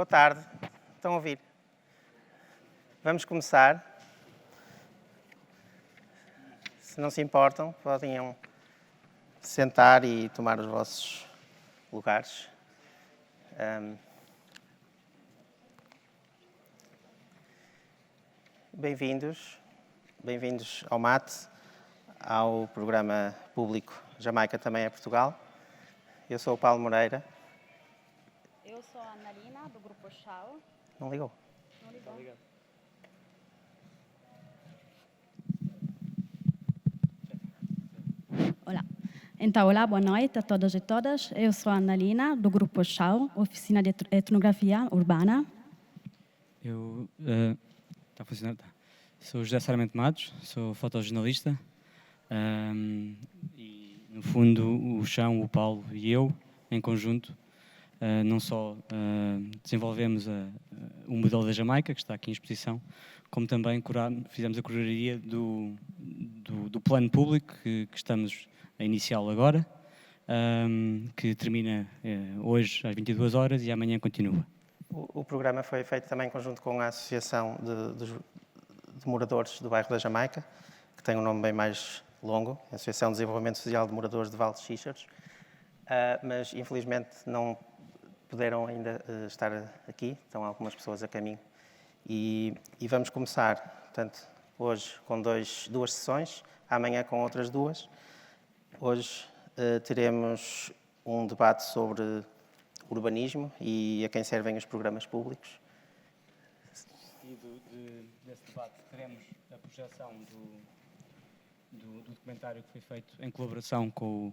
Boa tarde. Estão a ouvir? Vamos começar. Se não se importam, podem sentar e tomar os vossos lugares. Bem-vindos ao MAT, ao programa público Jamaica também é Portugal. Eu sou o Paulo Moreira. Eu sou a Analina, do Grupo Chao. Não ligou? Não ligou. Olá. Então, olá, boa noite a todos e todas. Eu sou a Analina, do Grupo Chao, Oficina de Etnografia Urbana. Está a funcionar? Tá. Sou José Sarmento Matos, sou fotojornalista e, no fundo, o Chão, o Paulo e eu, em conjunto, não só desenvolvemos o modelo da Jamaica, que está aqui em exposição, como também fizemos a curadoria do plano público que estamos a iniciá-lo agora, que termina hoje às 22 horas e amanhã continua. O programa foi feito também em conjunto com a Associação de Moradores do Bairro da Jamaica, que tem um nome bem mais longo, a Associação de Desenvolvimento Social de Moradores de Vale de Xíxaros, mas infelizmente não puderam ainda estar aqui, estão algumas pessoas a caminho. E vamos começar, portanto, hoje com duas sessões, amanhã com outras duas. Hoje teremos um debate sobre urbanismo e a quem servem os programas públicos. E desse debate teremos a projeção do documentário que foi feito em colaboração com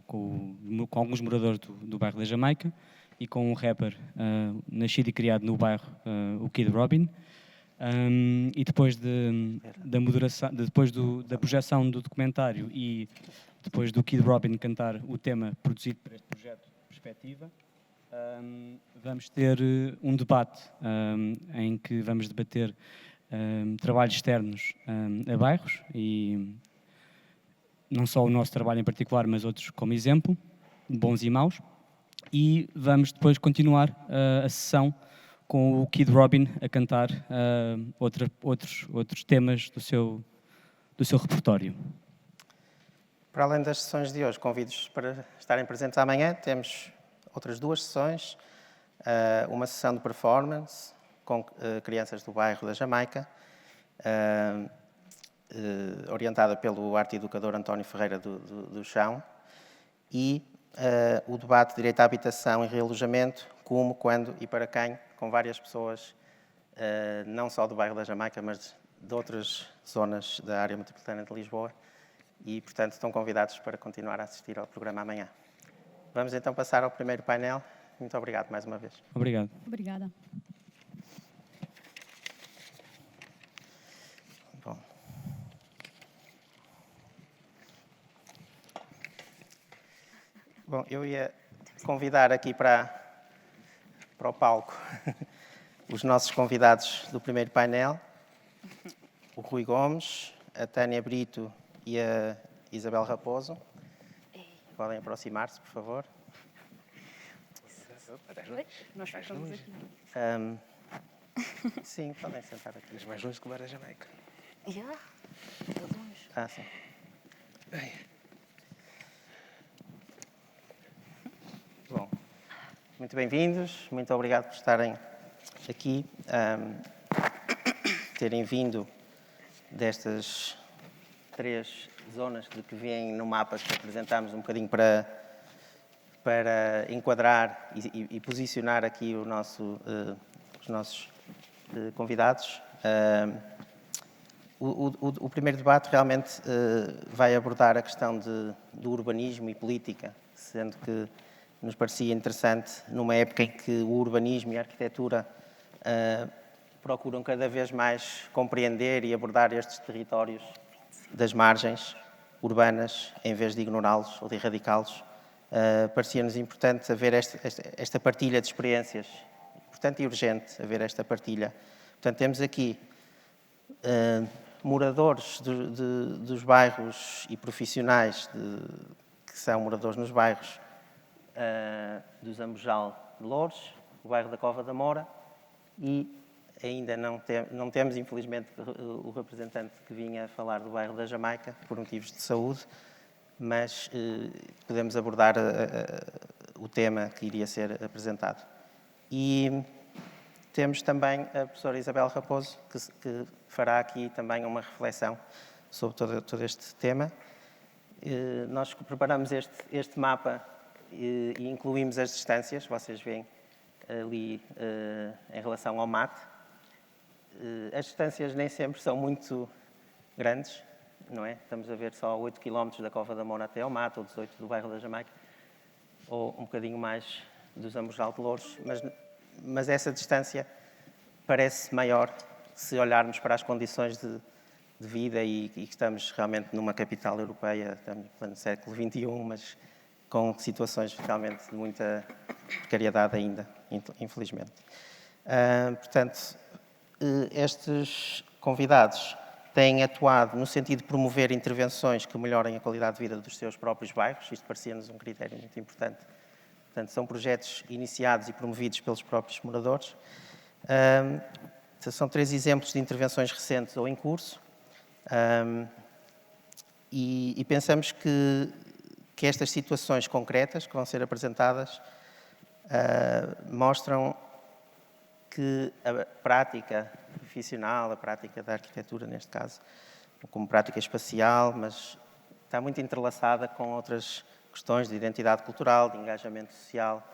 alguns moradores do bairro da Jamaica e com um rapper nascido e criado no bairro, o Kid Robin. E depois da projeção do documentário e depois do Kid Robin cantar o tema produzido para este projeto Perspectiva, vamos ter um debate em que vamos debater trabalhos externos a bairros e não só o nosso trabalho em particular, mas outros como exemplo, bons e maus. E vamos depois continuar a sessão com o Kid Robin a cantar outros temas do seu repertório. Para além das sessões de hoje, convido-os para estarem presentes amanhã. Temos outras duas sessões, uma sessão de performance com crianças do bairro da Jamaica, orientada pelo arte-educador António Ferreira do Chão, e o debate de direito à habitação e realojamento, como, quando e para quem, com várias pessoas, não só do bairro da Jamaica, mas de outras zonas da área metropolitana de Lisboa, e, portanto, estão convidados para continuar a assistir ao programa amanhã. Vamos então passar ao primeiro painel. Muito obrigado mais uma vez. Obrigado. Obrigada. Bom, eu ia convidar aqui para o palco os nossos convidados do primeiro painel, o Rui Gomes, a Tânia Brito e a Isabel Raposo. Podem aproximar-se, por favor. Nós ficamos aqui. Sim, podem sentar aqui. Mas mais longe que o Bar da Jamaica. Sim. Bom, muito bem-vindos. Muito obrigado por estarem aqui, terem vindo destas 3 zonas de que vêm no mapa que apresentámos um bocadinho para enquadrar e posicionar aqui os nossos convidados. O primeiro debate realmente vai abordar a questão do urbanismo e política, sendo que nos parecia interessante, numa época em que o urbanismo e a arquitetura procuram cada vez mais compreender e abordar estes territórios das margens urbanas, em vez de ignorá-los ou de erradicá-los, parecia-nos importante haver esta partilha de experiências, importante e urgente haver esta partilha. Portanto, temos aqui moradores dos bairros e profissionais que são moradores nos bairros do Zambojal de Loures, o bairro da Cova da Moura, e ainda não temos, infelizmente, o representante que vinha falar do bairro da Jamaica, por motivos de saúde, mas podemos abordar o tema que iria ser apresentado. E temos também a professora Isabel Raposo, que fará aqui também uma reflexão sobre todo este tema. Nós preparamos este mapa e incluímos as distâncias, vocês veem ali em relação ao mate. As distâncias nem sempre são muito grandes, não é? Estamos a ver só 8 km da Cova da Moura até ao mate, ou 18 do bairro da Jamaica, ou um bocadinho mais do Zambugal de Louros, mas essa distância parece maior se olharmos para as condições de vida e que estamos realmente numa capital europeia, estamos no século XXI, mas com situações realmente de muita precariedade ainda, infelizmente. Portanto, estes convidados têm atuado no sentido de promover intervenções que melhorem a qualidade de vida dos seus próprios bairros. Isto parecia-nos um critério muito importante. Portanto, são projetos iniciados e promovidos pelos próprios moradores. São 3 exemplos de intervenções recentes ou em curso. E pensamos que estas situações concretas que vão ser apresentadas mostram que a prática profissional, a prática da arquitetura, neste caso, como prática espacial, mas está muito entrelaçada com outras questões de identidade cultural, de engajamento social,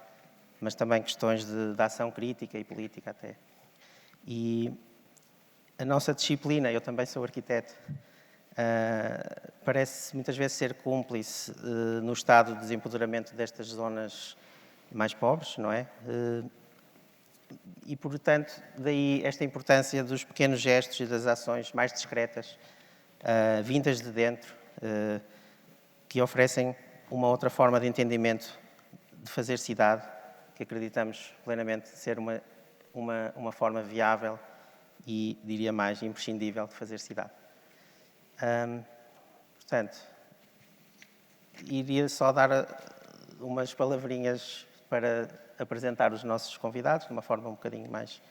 mas também questões de ação crítica e política até. E a nossa disciplina, eu também sou arquiteto, parece muitas vezes ser cúmplice no estado de desempoderamento destas zonas mais pobres, não é? E, portanto, daí esta importância dos pequenos gestos e das ações mais discretas, vindas de dentro, que oferecem uma outra forma de entendimento de fazer cidade, que acreditamos plenamente ser uma forma viável e, diria mais, imprescindível de fazer cidade. Portanto, iria só dar umas palavrinhas para apresentar os nossos convidados, de uma forma um bocadinho mais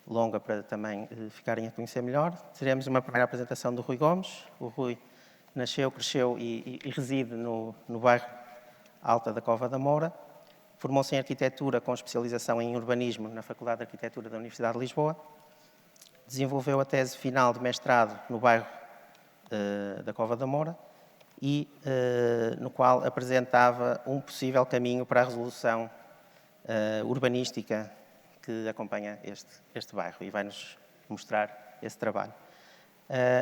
longa, para também ficarem a conhecer melhor. Teremos uma primeira apresentação do Rui Gomes. O Rui nasceu, cresceu e reside no bairro Alta da Cova da Moura. Formou-se em arquitetura com especialização em urbanismo na Faculdade de Arquitetura da Universidade de Lisboa. Desenvolveu a tese final de mestrado no bairro da Cova da Moura e no qual apresentava um possível caminho para a resolução urbanística que acompanha este bairro e vai-nos mostrar esse trabalho.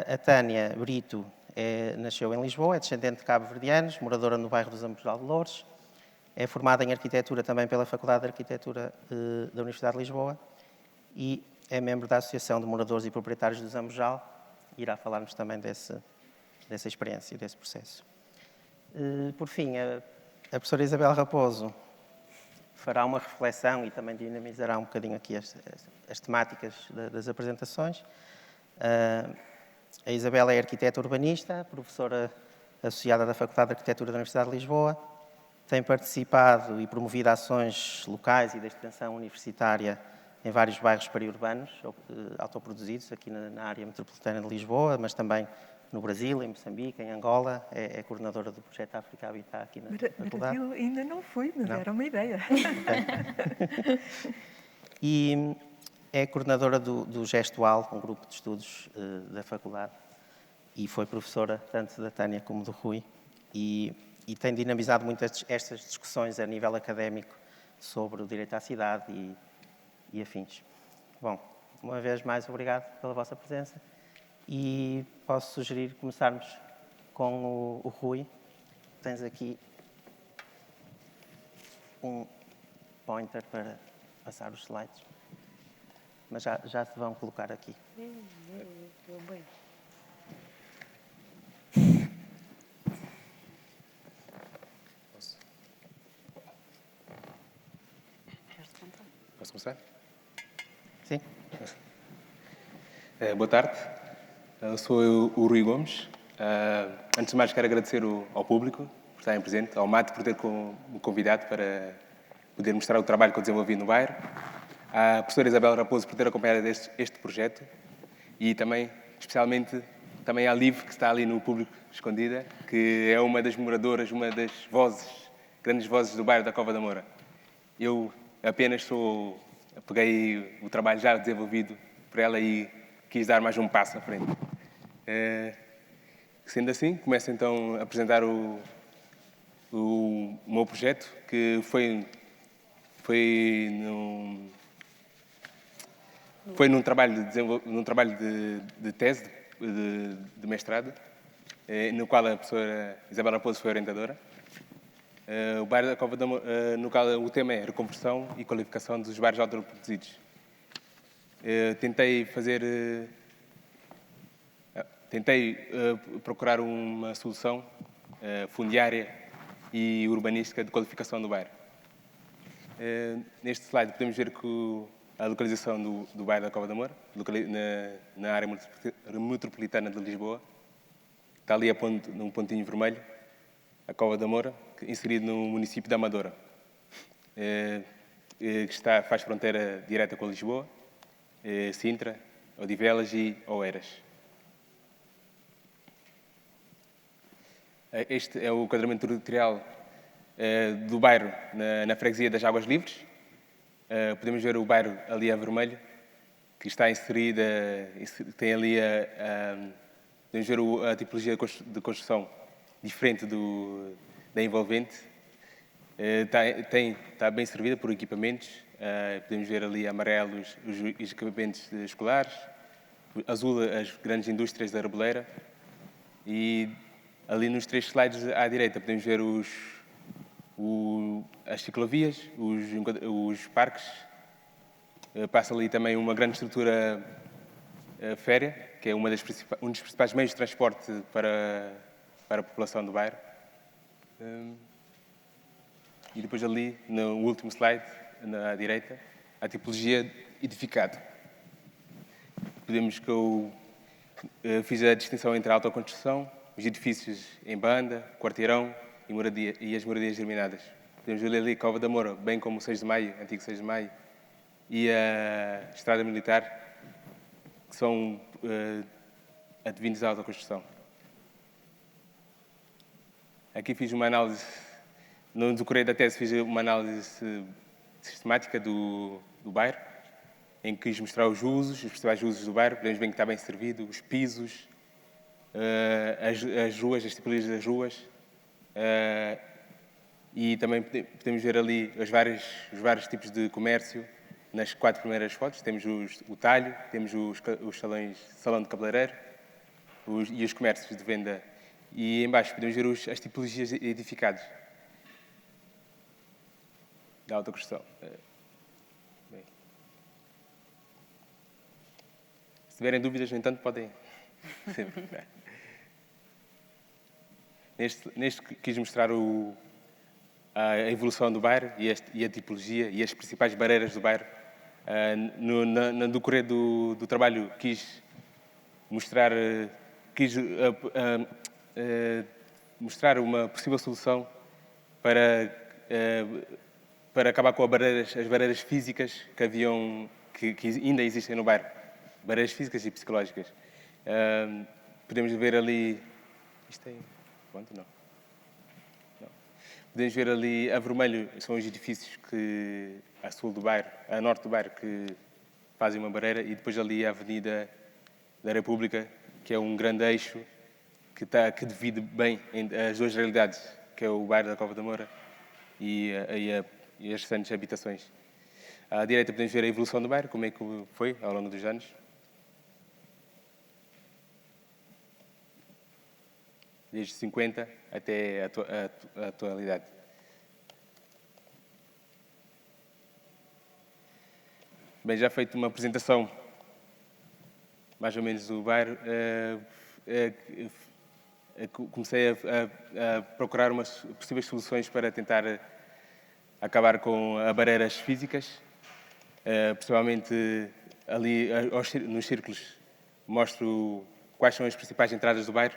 A Tânia Brito nasceu em Lisboa, é descendente de cabo-verdianos, moradora no bairro do Zambugal de Louros. É formada em arquitetura também pela Faculdade de Arquitetura da Universidade de Lisboa e é membro da Associação de Moradores e Proprietários do Zambujal e irá falar-nos também dessa experiência e desse processo. Por fim, a professora Isabel Raposo fará uma reflexão e também dinamizará um bocadinho aqui as temáticas das apresentações. A Isabel é arquiteta urbanista, professora associada da Faculdade de Arquitetura da Universidade de Lisboa, tem participado e promovido ações locais e da extensão universitária em vários bairros periurbanos, autoproduzidos aqui na área metropolitana de Lisboa, mas também no Brasil, em Moçambique, em Angola. É coordenadora do projeto África Habitat aqui na faculdade. Brasil ainda não fui, mas era uma ideia. E é coordenadora do Gestual, um grupo de estudos da faculdade, e foi professora tanto da Tânia como do Rui, e tem dinamizado muito estas discussões a nível académico sobre o direito à cidade e afins. Bom, uma vez mais, obrigado pela vossa presença e posso sugerir começarmos com o Rui. Tens aqui um pointer para passar os slides, mas já se vão colocar aqui. Estou bem. Posso começar? Sim. Boa tarde, eu sou o Rui Gomes. Antes de mais, quero agradecer ao público por estarem presente, ao MAT por ter me convidado para poder mostrar o trabalho que eu desenvolvi no bairro. à professora Isabel Raposo por ter acompanhado este projeto e também, especialmente, também à Liv, que está ali no público escondida, que é uma das moradoras, uma das grandes vozes do bairro da Cova da Moura. Eu apenas peguei o trabalho já desenvolvido por ela e quis dar mais um passo à frente. Sendo assim, começo então a apresentar o meu projeto, que foi num trabalho de tese, de mestrado, no qual a professora Isabel Raposo foi orientadora. O bairro da Cova da Moura, no qual o tema é reconversão e qualificação dos bairros autoproduzidos. Tentei procurar uma solução fundiária e urbanística de qualificação do bairro. Neste slide podemos ver que a localização do bairro da Cova da Moura, na área metropolitana de Lisboa, está ali num pontinho vermelho, a Cova da Moura, inserido no município de Amadora, que faz fronteira direta com Lisboa, Sintra, Odivelas e Oeiras. Este é o enquadramento territorial do bairro na freguesia das Águas Livres. Podemos ver o bairro ali a vermelho, que está inserida, tem ali podemos ver a tipologia de construção diferente da envolvente. Está bem servida por equipamentos. Podemos ver ali amarelos os equipamentos escolares, azul as grandes indústrias da Arboleira e ali nos 3 slides à direita podemos ver as ciclovias, os parques. Passa ali também uma grande estrutura férrea, que é um dos principais meios de transporte para a população do bairro. E depois ali, no último slide, à direita, a tipologia edificado. Podemos que eu fiz a distinção entre a autoconstrução, os edifícios em banda, quarteirão e as moradias germinadas. Podemos ver ali Cova da Moura, bem como o 6 de Maio, antigo 6 de Maio, e a Estrada Militar, que são advindos à autoconstrução. Aqui fiz uma análise, no decorrer da tese fiz uma análise sistemática do bairro, em que quis mostrar os principais usos do bairro. Podemos ver que está bem servido, os pisos, as ruas, as tipologias das ruas, e também podemos ver ali os vários tipos de comércio. Nas 4 primeiras fotos temos o talho, temos os salão de cabeleireiro e os comércios de venda. E em baixo podemos ver as tipologias edificadas da autoconstrução. Bem. Se tiverem dúvidas, no entanto, podem sempre. Neste quis mostrar a evolução do bairro e a tipologia e as principais barreiras do bairro. No decorrer do trabalho quis mostrar uma possível solução para acabar com as barreiras físicas que ainda existem no bairro. Barreiras físicas e psicológicas. Podemos ver ali... Isto tem... Quanto? Não. Podemos ver ali a vermelho, são os edifícios que a norte do bairro, que fazem uma barreira, e depois ali a Avenida da República, que é um grande eixo que divide bem as duas realidades, que é o bairro da Cova da Moura e as restantes habitações. À direita podemos ver a evolução do bairro, como é que foi ao longo dos anos. Desde 50 até a atualidade. Bem, já feito uma apresentação mais ou menos do bairro, comecei a procurar possíveis soluções para tentar acabar com as barreiras físicas, principalmente ali nos círculos mostro quais são as principais entradas do bairro,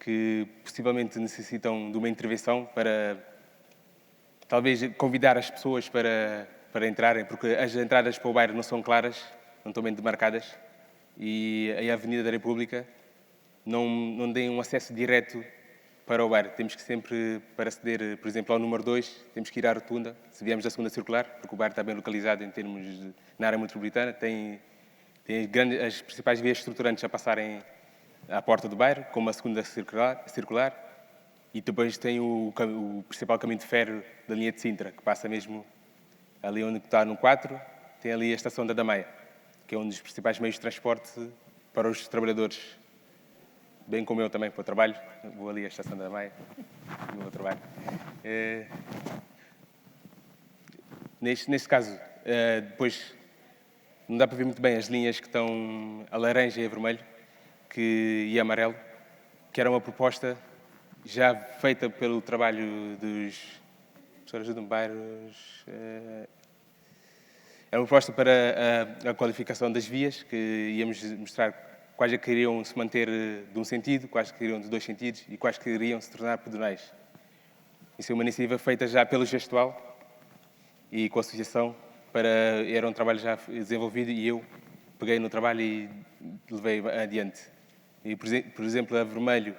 que possivelmente necessitam de uma intervenção para talvez convidar as pessoas para para entrarem, porque as entradas para o bairro não são claras, não estão bem demarcadas, e a Avenida da República não tem um acesso direto para o bairro. Temos que sempre, para aceder, por exemplo, ao número 2, temos que ir à rotunda, se viemos da segunda circular, porque o bairro está bem localizado em termos na área metropolitana, tem as principais vias estruturantes a passarem à porta do bairro, como a segunda circular, e depois tem o principal caminho de ferro da linha de Sintra, que passa mesmo ali onde está no 4, tem ali a estação da Damaia, que é um dos principais meios de transporte para os trabalhadores. Bem como eu também, para o trabalho, vou ali à estação da Damaia, no meu trabalho. Neste caso, depois não dá para ver muito bem as linhas que estão a laranja e a vermelho e a amarelo, que era uma proposta já feita pelo trabalho dos... Professor, ajuda-me, bairros... Era uma proposta para a qualificação das vias, que íamos mostrar quais é que iriam se manter de um sentido, quais que iriam de 2 sentidos e quais que iriam se tornar pedonais. Isso é uma iniciativa feita já pelo Gestual e com a associação, era um trabalho já desenvolvido e eu peguei no trabalho e levei adiante. E, por exemplo, a vermelho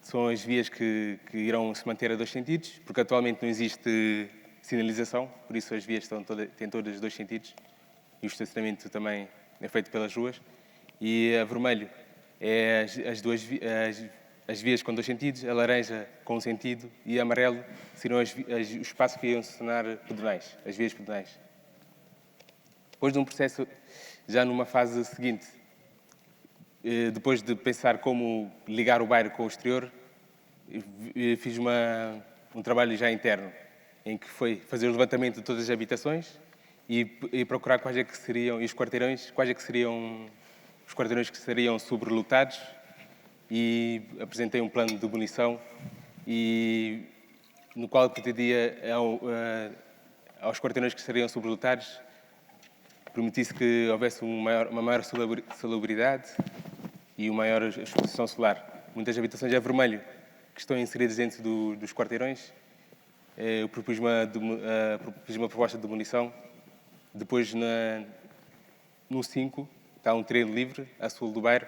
são as vias que irão se manter a 2 sentidos, porque atualmente não existe sinalização, por isso as vias têm todas 2 sentidos e o estacionamento também é feito pelas ruas. E a vermelho é as vias com 2 sentidos, a laranja com 1 sentido e a amarelo serão os espaços que iam se tornar pedonais, as vias pedonais. Depois de um processo, já numa fase seguinte, depois de pensar como ligar o bairro com o exterior, fiz um trabalho já interno, em que foi fazer o levantamento de todas as habitações e procurar quais é que seriam, e os quarteirões, quais é que seriam os quarteirões que seriam sobrelotados, e apresentei um plano de demolição e no qual pretendia aos quarteirões que seriam sobrelotados permitisse que houvesse uma maior salubridade e uma maior exposição solar. Muitas habitações a vermelho que estão inseridas dentro dos quarteirões. Eu propus uma proposta de demolição. Depois, no 5, está um terreno livre, a sul do bairro.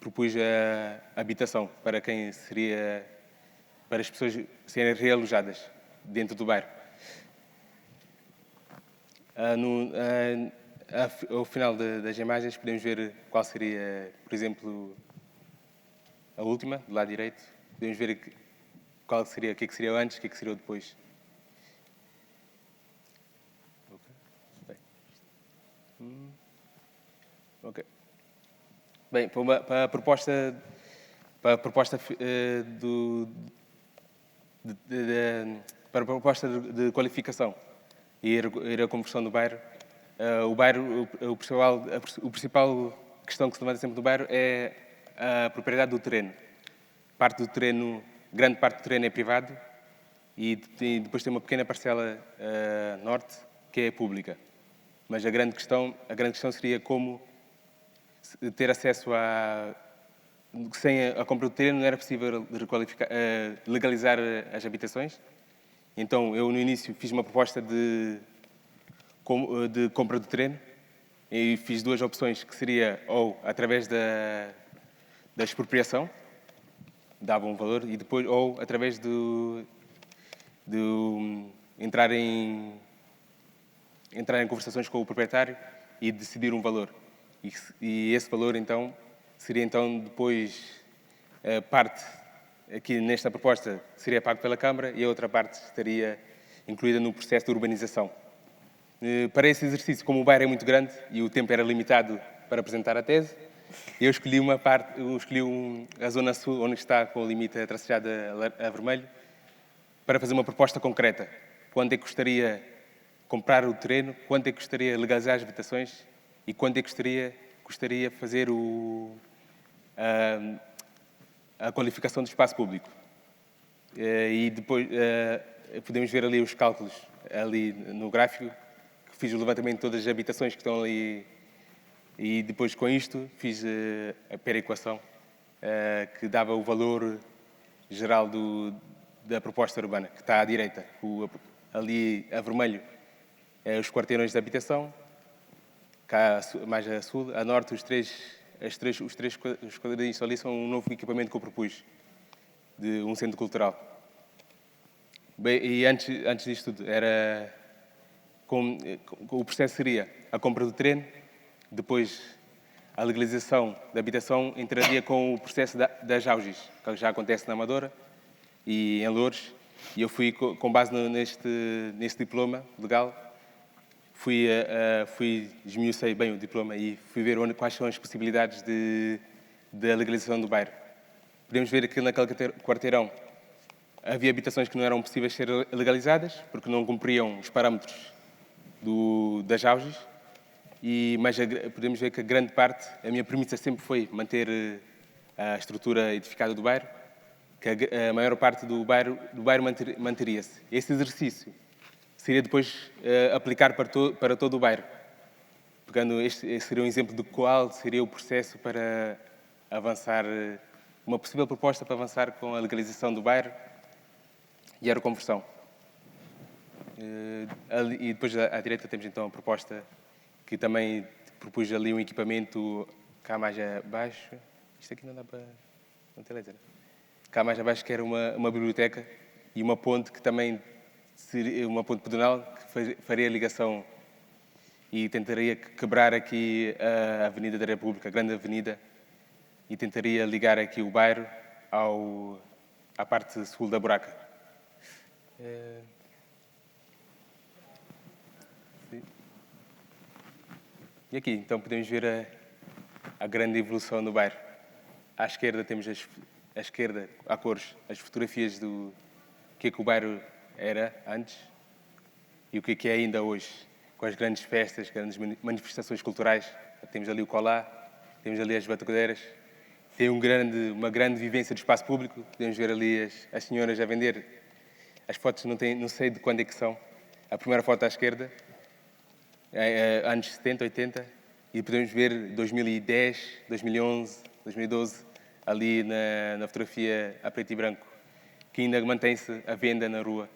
Propus a habitação para as pessoas serem realojadas dentro do bairro. Ao final das imagens podemos ver qual seria, por exemplo, a última, do lado direito. Podemos ver o que é que seria antes, o que é que seria o depois. Ok. Bem, para a proposta de qualificação e a conversão do bairro, o principal questão que se levanta sempre no bairro é a propriedade do terreno. Grande parte do terreno é privado e depois tem uma pequena parcela norte que é pública. Mas a grande questão seria como ter acesso sem a compra do terreno não era possível legalizar as habitações. Então, eu no início fiz uma proposta de compra do terreno e fiz 2 opções, que seria ou através da expropriação, dava um valor, e depois, ou através de entrar em conversações com o proprietário e decidir um valor. E esse valor, então, seria depois parte, aqui nesta proposta, seria pago pela Câmara e a outra parte estaria incluída no processo de urbanização. Para esse exercício, como o bairro é muito grande e o tempo era limitado para apresentar a tese, eu escolhi a zona sul, onde está com o limite tracejado a vermelho, para fazer uma proposta concreta. Quanto é que custaria comprar o terreno, quanto é que custaria legalizar as habitações e quanto é que custaria fazer a qualificação do espaço público. E depois podemos ver ali os cálculos, ali no gráfico, que fiz o levantamento de todas as habitações que estão ali e depois com isto fiz a perequação que dava o valor geral da proposta urbana, que está à direita. Ali a vermelho os quarteirões de habitação, cá mais a sul, a norte, os três quadradinhos ali são um novo equipamento que eu propus, de um centro cultural. Bem, e antes disto tudo, o processo seria a compra do terreno, depois a legalização da habitação entraria com o processo das auges, que já acontece na Amadora e em Loures, e eu fui, com base neste diploma legal, esmiucei bem o diploma e fui ver quais são as possibilidades da legalização do bairro. Podemos ver que naquele quarteirão havia habitações que não eram possíveis ser legalizadas, porque não cumpriam os parâmetros das auges, mas podemos ver que a grande parte, a minha premissa sempre foi manter a estrutura edificada do bairro, que a maior parte do bairro manteria-se. Esse exercício seria depois aplicar para todo o bairro. Pegando este seria um exemplo de qual seria o processo para avançar, uma possível proposta para avançar com a legalização do bairro e a reconversão. E depois à direita temos então a proposta que também propus ali um equipamento cá mais abaixo. Isto aqui não dá para... não tem laser. Cá mais abaixo que era uma biblioteca e uma ponte que também seria uma ponte pedonal que faria ligação e tentaria quebrar aqui a Avenida da República, a grande avenida, e tentaria ligar aqui o bairro à parte sul da Buraca. E aqui, então, podemos ver a grande evolução do bairro. À esquerda temos a cores, as fotografias do que o bairro era antes e o que é ainda hoje, com as grandes festas, grandes manifestações culturais. Temos ali o Colá, temos ali as batucadeiras, tem uma grande vivência do espaço público. Podemos ver ali as senhoras a vender. As fotos não sei de quando é que são. A primeira foto à esquerda, anos 70, 80, e podemos ver 2010, 2011, 2012, ali na fotografia a preto e branco, que ainda mantém-se a venda na rua.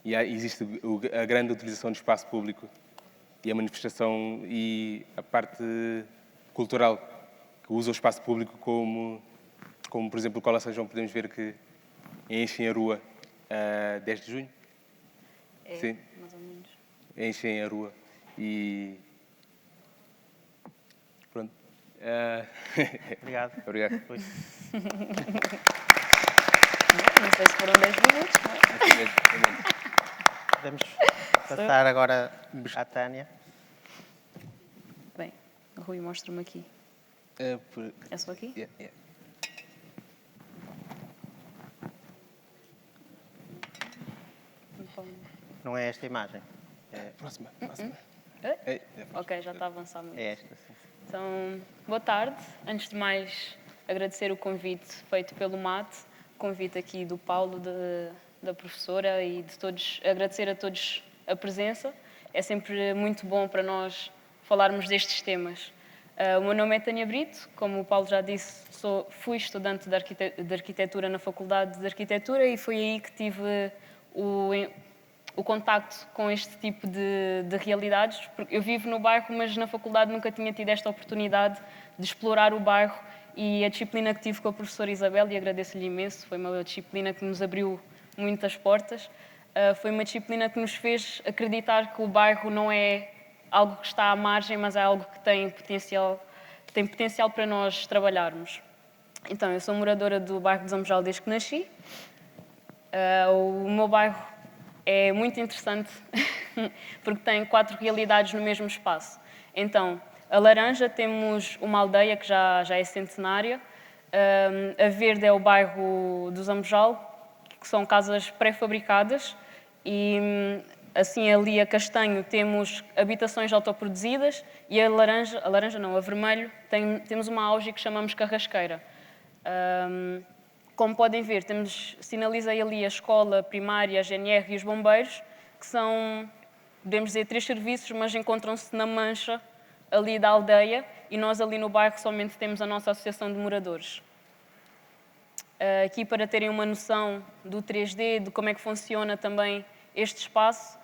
E existe a grande utilização do espaço público e a manifestação e a parte cultural, que usa o espaço público como por exemplo, o Cola São João, podemos ver que enchem a rua a 10 de junho. Sim, mais ou menos. Enchem a rua e... pronto. Obrigado. Obrigado. Rui. Não sei se foram 10 minutos, não é? Podemos passar agora à Tânia. Bem, o Rui mostra-me aqui. É só aqui? Yeah, yeah. Não é esta imagem. Próxima. Ok, já está a avançar muito. É esta, sim. Então, boa tarde. Antes de mais, agradecer o convite feito pelo MAT, o convite aqui do Paulo, da professora e de todos, agradecer a todos a presença. É sempre muito bom para nós falarmos destes temas. O meu nome é Tânia Brito, como o Paulo já disse, fui estudante de arquitetura na Faculdade de Arquitetura e foi aí que tive o contacto com este tipo de realidades. Porque eu vivo no bairro, mas na faculdade nunca tinha tido esta oportunidade de explorar o bairro e a disciplina que tive com a professora Isabel, e agradeço-lhe imenso, foi uma disciplina que nos abriu muitas portas. Foi uma disciplina que nos fez acreditar que o bairro não é algo que está à margem, mas é algo que tem potencial para nós trabalharmos. Então, eu sou moradora do bairro de Zambojal desde que nasci. O meu bairro é muito interessante porque tem 4 realidades no mesmo espaço. Então, a laranja temos uma aldeia que já é centenária. A verde é o bairro do Zambojal, que são casas pré-fabricadas. E assim ali a castanho temos habitações autoproduzidas e a vermelho, temos uma auge que chamamos carrasqueira. Como podem ver, sinalizei ali a escola primária, a GNR e os bombeiros, que são, podemos dizer, 3 serviços, mas encontram-se na mancha ali da aldeia e nós ali no bairro somente temos a nossa associação de moradores. Aqui para terem uma noção do 3D, de como é que funciona também este espaço,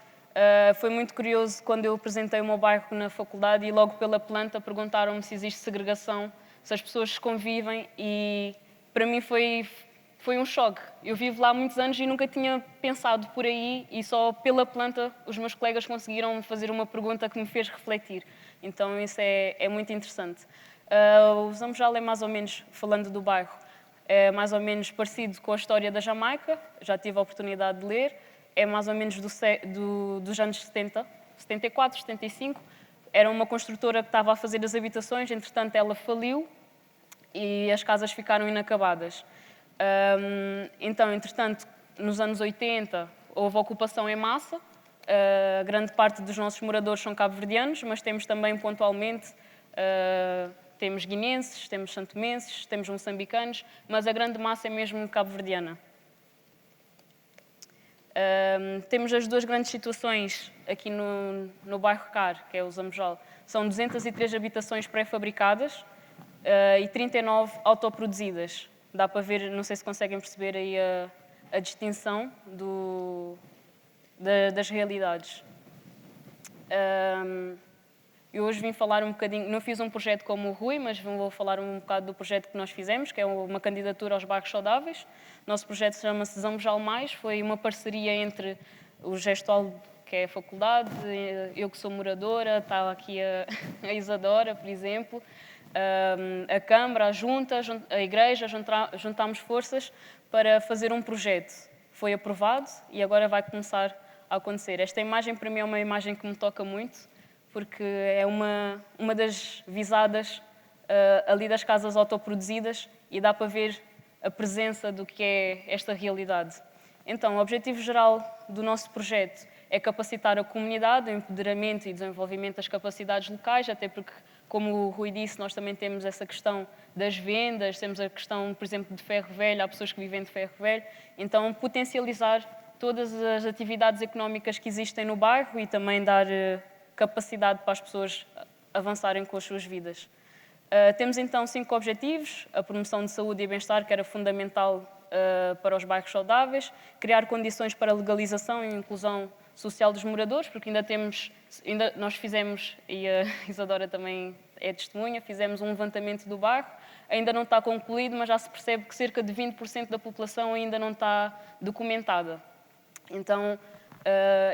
Foi muito curioso quando eu apresentei o meu bairro na faculdade e logo pela planta perguntaram-me se existe segregação, se as pessoas convivem e para mim foi um choque. Eu vivo lá há muitos anos e nunca tinha pensado por aí e só pela planta os meus colegas conseguiram fazer uma pergunta que me fez refletir. Então isso é muito interessante. O Zambojal é mais ou menos, falando do bairro, é mais ou menos parecido com a história da Jamaica, já tive a oportunidade de ler, é mais ou menos dos anos 70, 74, 75. Era uma construtora que estava a fazer as habitações, entretanto ela faliu e as casas ficaram inacabadas. Então, entretanto, nos anos 80 houve ocupação em massa, grande parte dos nossos moradores são cabo-verdianos, mas temos também pontualmente, temos guineenses, temos santomenses, temos moçambicanos, mas a grande massa é mesmo cabo-verdiana. Temos as duas grandes situações aqui no bairro Car, que é o Zambojal. São 203 habitações pré-fabricadas e 39 autoproduzidas. Dá para ver, não sei se conseguem perceber aí a distinção das realidades. Eu hoje vim falar um bocadinho, não fiz um projeto como o Rui, mas vou falar um bocado do projeto que nós fizemos, que é uma candidatura aos bairros saudáveis. O nosso projeto chama-se Zambojal Mais, foi uma parceria entre o Gestual, que é a faculdade, eu que sou moradora, está aqui a Isadora, por exemplo, a Câmara, a Junta, a Igreja, juntámos forças para fazer um projeto. Foi aprovado e agora vai começar a acontecer. Esta imagem, para mim, é uma imagem que me toca muito, porque é uma das visadas ali das casas autoproduzidas e dá para ver a presença do que é esta realidade. Então, o objetivo geral do nosso projeto é capacitar a comunidade, o empoderamento e desenvolvimento das capacidades locais, até porque, como o Rui disse, nós também temos essa questão das vendas, temos a questão, por exemplo, de ferro velho, há pessoas que vivem de ferro velho, então potencializar todas as atividades económicas que existem no bairro e também dar capacidade para as pessoas avançarem com as suas vidas. Temos então 5 objetivos: a promoção de saúde e bem-estar, que era fundamental para os bairros saudáveis, criar condições para a legalização e inclusão social dos moradores, porque nós fizemos, e a Isadora também é testemunha, fizemos um levantamento do bairro, ainda não está concluído, mas já se percebe que cerca de 20% da população ainda não está documentada. Então,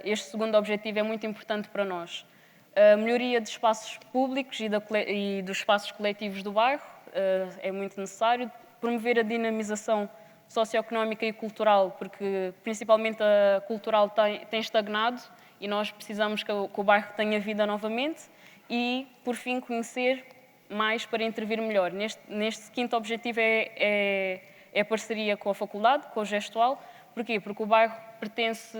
este segundo objetivo é muito importante para nós. A melhoria de espaços públicos e dos espaços coletivos do bairro é muito necessário. Promover a dinamização socioeconómica e cultural, porque principalmente a cultural tem estagnado e nós precisamos que o bairro tenha vida novamente. E, por fim, conhecer mais para intervir melhor. Neste quinto objetivo é a parceria com a faculdade, com o Gestual. Porquê? Porque o bairro pertence,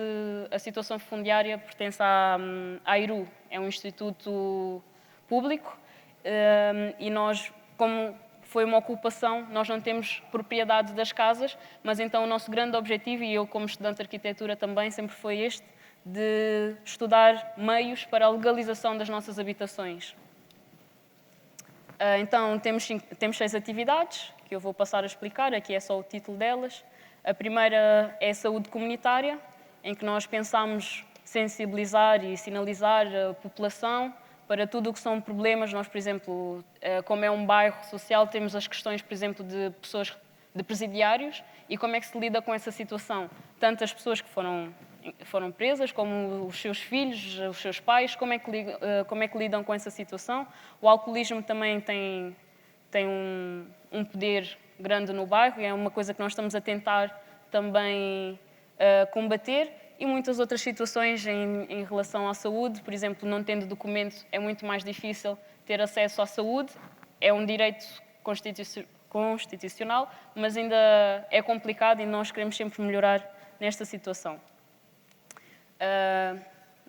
a situação fundiária pertence à AIRU, é um instituto público, e nós, como foi uma ocupação, nós não temos propriedade das casas, mas então o nosso grande objetivo, e eu como estudante de arquitetura também, sempre foi este, de estudar meios para a legalização das nossas habitações. Então temos 6 atividades, que eu vou passar a explicar, aqui é só o título delas. A primeira é a saúde comunitária, em que nós pensamos sensibilizar e sinalizar a população para tudo o que são problemas. Nós, por exemplo, como é um bairro social, temos as questões, por exemplo, de pessoas, de presidiários, e como é que se lida com essa situação. Tanto as pessoas que foram presas, como os seus filhos, os seus pais, como é que lidam com essa situação. O alcoolismo também tem um poder grande no bairro e é uma coisa que nós estamos a tentar também combater, e muitas outras situações em relação à saúde. Por exemplo, não tendo documento é muito mais difícil ter acesso à saúde, é um direito constitucional, mas ainda é complicado e nós queremos sempre melhorar nesta situação.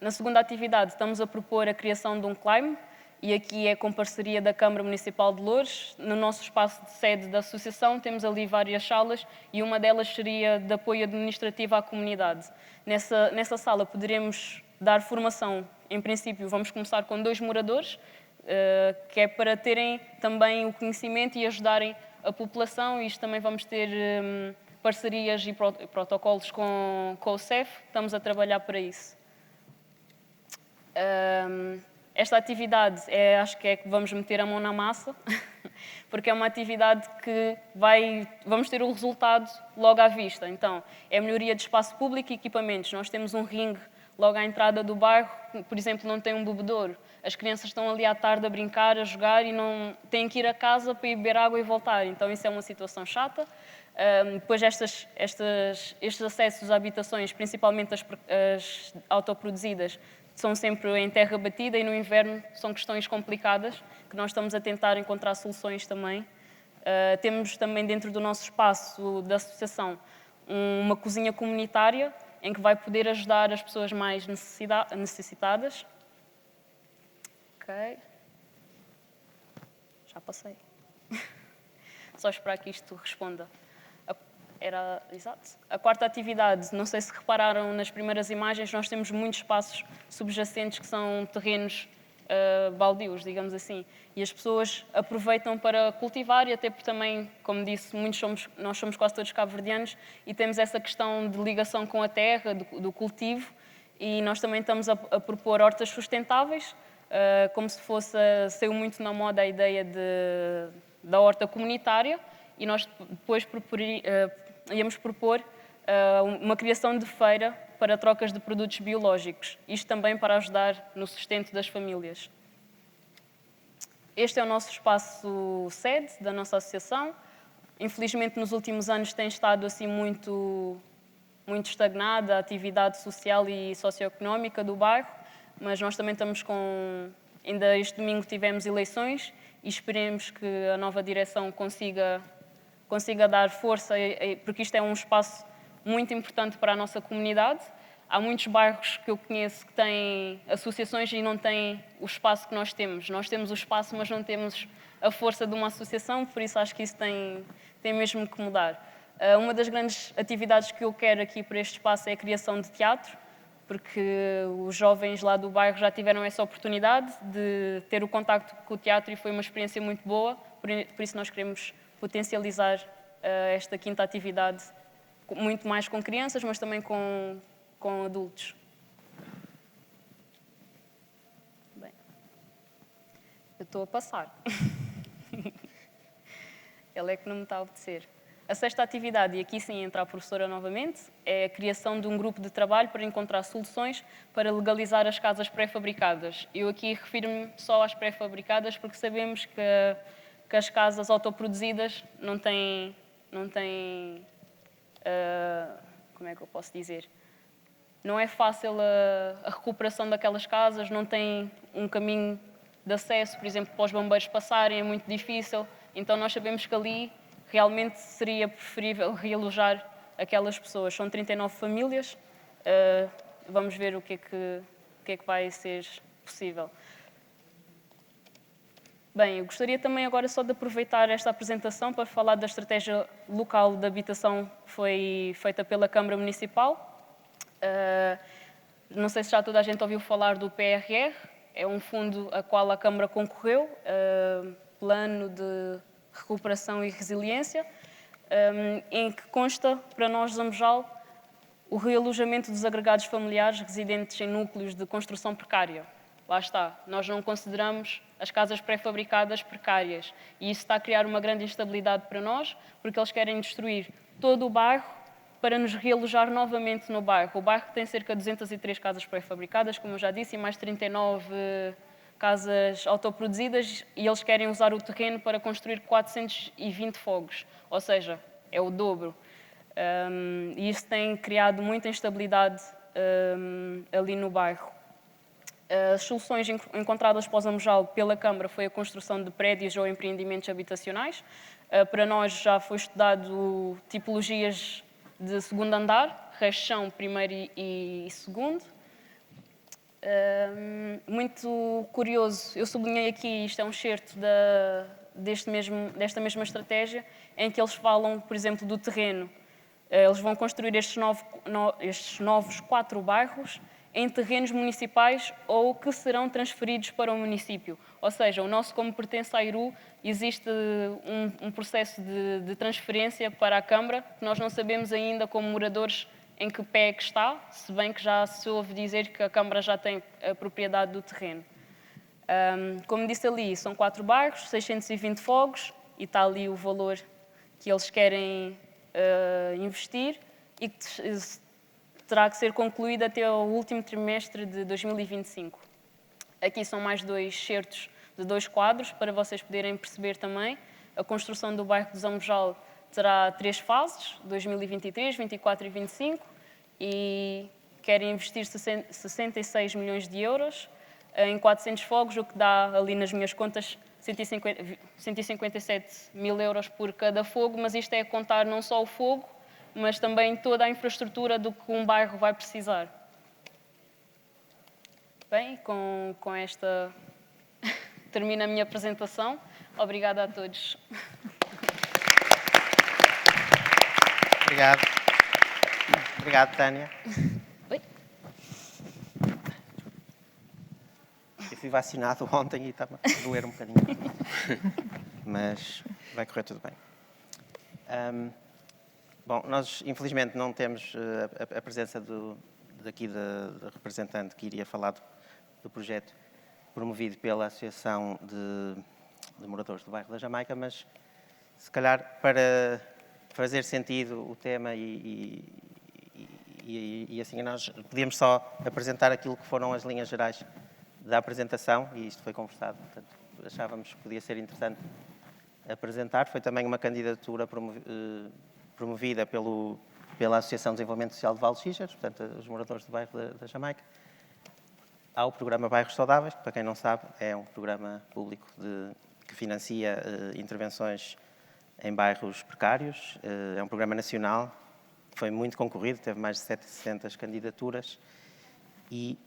Na segunda atividade estamos a propor a criação de um CLIME, e aqui é com parceria da Câmara Municipal de Loures. No nosso espaço de sede da associação temos ali várias salas e uma delas seria de apoio administrativo à comunidade. Nessa sala poderemos dar formação, em princípio vamos começar com 2 moradores, que é para terem também o conhecimento e ajudarem a população. Isto também vamos ter parcerias e protocolos com o CEF, estamos a trabalhar para isso. Esta atividade acho que é que vamos meter a mão na massa, porque é uma atividade que vamos ter o resultado logo à vista. Então, é a melhoria de espaço público e equipamentos. Nós temos um ringue logo à entrada do bairro, por exemplo, não tem um bebedouro. As crianças estão ali à tarde a brincar, a jogar e não têm que ir a casa para ir beber água e voltar. Então, isso é uma situação chata. Depois, estes acessos a habitações, principalmente as autoproduzidas, são sempre em terra batida e no inverno são questões complicadas que nós estamos a tentar encontrar soluções também. Temos também dentro do nosso espaço da associação uma cozinha comunitária em que vai poder ajudar as pessoas mais necessitadas. Ok. Já passei. Só esperar que isto responda. Exato. A quarta atividade, não sei se repararam nas primeiras imagens, nós temos muitos espaços subjacentes que são terrenos baldios, digamos assim, e as pessoas aproveitam para cultivar e até porque também, como disse, nós somos quase todos cabo-verdianos e temos essa questão de ligação com a terra, do cultivo, e nós também estamos a propor hortas sustentáveis, como se saiu muito na moda a ideia da horta comunitária, e nós depois íamos propor uma criação de feira para trocas de produtos biológicos. Isto também para ajudar no sustento das famílias. Este é o nosso espaço sede da nossa associação. Infelizmente, nos últimos anos tem estado assim muito estagnada a atividade social e socioeconómica do bairro, mas nós também estamos ainda este domingo tivemos eleições e esperemos que a nova direção consiga dar força, porque isto é um espaço muito importante para a nossa comunidade. Há muitos bairros que eu conheço que têm associações e não têm o espaço que nós temos. Nós temos o espaço, mas não temos a força de uma associação, por isso acho que isso tem mesmo que mudar. Uma das grandes atividades que eu quero aqui para este espaço é a criação de teatro, porque os jovens lá do bairro já tiveram essa oportunidade de ter o contacto com o teatro e foi uma experiência muito boa, por isso nós queremos potencializar esta quinta atividade, muito mais com crianças, mas também com adultos. Bem, eu estou a passar. Ele é que não me está a obedecer. A sexta atividade, e aqui sim entra a professora novamente, é a criação de um grupo de trabalho para encontrar soluções para legalizar as casas pré-fabricadas. Eu aqui refiro-me só às pré-fabricadas porque sabemos que as casas autoproduzidas não têm como é que eu posso dizer? Não é fácil a recuperação daquelas casas, não tem um caminho de acesso, por exemplo, para os bombeiros passarem, é muito difícil. Então nós sabemos que ali realmente seria preferível realojar aquelas pessoas. São 39 famílias, vamos ver o que é que vai ser possível. Bem, eu gostaria também agora só de aproveitar esta apresentação para falar da estratégia local de habitação que foi feita pela Câmara Municipal. Não sei se já toda a gente ouviu falar do PRR, é um fundo a qual a Câmara concorreu, Plano de Recuperação e Resiliência, em que consta, para nós, Zambojal, o realojamento dos agregados familiares residentes em núcleos de construção precária. Lá está, nós não consideramos as casas pré-fabricadas precárias e isso está a criar uma grande instabilidade para nós, porque eles querem destruir todo o bairro para nos realojar novamente no bairro. O bairro tem cerca de 203 casas pré-fabricadas, como eu já disse, e mais 39 casas autoproduzidas, e eles querem usar o terreno para construir 420 fogos, ou seja, é o dobro. E isso tem criado muita instabilidade ali no bairro. As soluções encontradas para o Zambojal pela Câmara foi a construção de prédios ou empreendimentos habitacionais. Para nós já foi estudado tipologias de segundo andar, resto chão, primeiro e segundo. Muito curioso, eu sublinhei aqui, isto é um excerto desta mesma estratégia, em que eles falam, por exemplo, do terreno. Eles vão construir estes novos 4 bairros em terrenos municipais ou que serão transferidos para o município. Ou seja, o nosso, como pertence à IRU, existe um processo de transferência para a Câmara, que nós não sabemos ainda, como moradores, em que pé é que está, se bem que já se ouve dizer que a Câmara já tem a propriedade do terreno. Como disse ali, são 4 bairros, 620 fogos, e está ali o valor que eles querem investir e que terá que ser concluído até o último trimestre de 2025. Aqui são mais 2 excertos de 2 quadros, para vocês poderem perceber também. A construção do bairro de Zambojal terá 3 fases, 2023, 24 e 25, e querem investir 66 milhões de euros em 400 fogos, o que dá ali nas minhas contas 157 mil euros por cada fogo, mas isto é contar não só o fogo, mas também toda a infraestrutura do que um bairro vai precisar. Bem, com esta termino a minha apresentação. Obrigada a todos. Obrigado. Obrigado, Tânia. Oi? Eu fui vacinado ontem e estava a doer um bocadinho. Mas vai correr tudo bem. Bom, nós infelizmente não temos a presença daqui da representante que iria falar do projeto promovido pela Associação de Moradores do Bairro da Jamaica, mas se calhar para fazer sentido o tema e assim nós podíamos só apresentar aquilo que foram as linhas gerais da apresentação, e isto foi conversado, portanto achávamos que podia ser interessante apresentar. Foi também uma candidatura promovida pela Associação de Desenvolvimento Social de Val de Xixers, portanto os moradores do bairro da Jamaica, ao programa Bairros Saudáveis, que para quem não sabe é um programa público que financia intervenções em bairros precários. É um programa nacional, foi muito concorrido, teve mais de 700 candidaturas e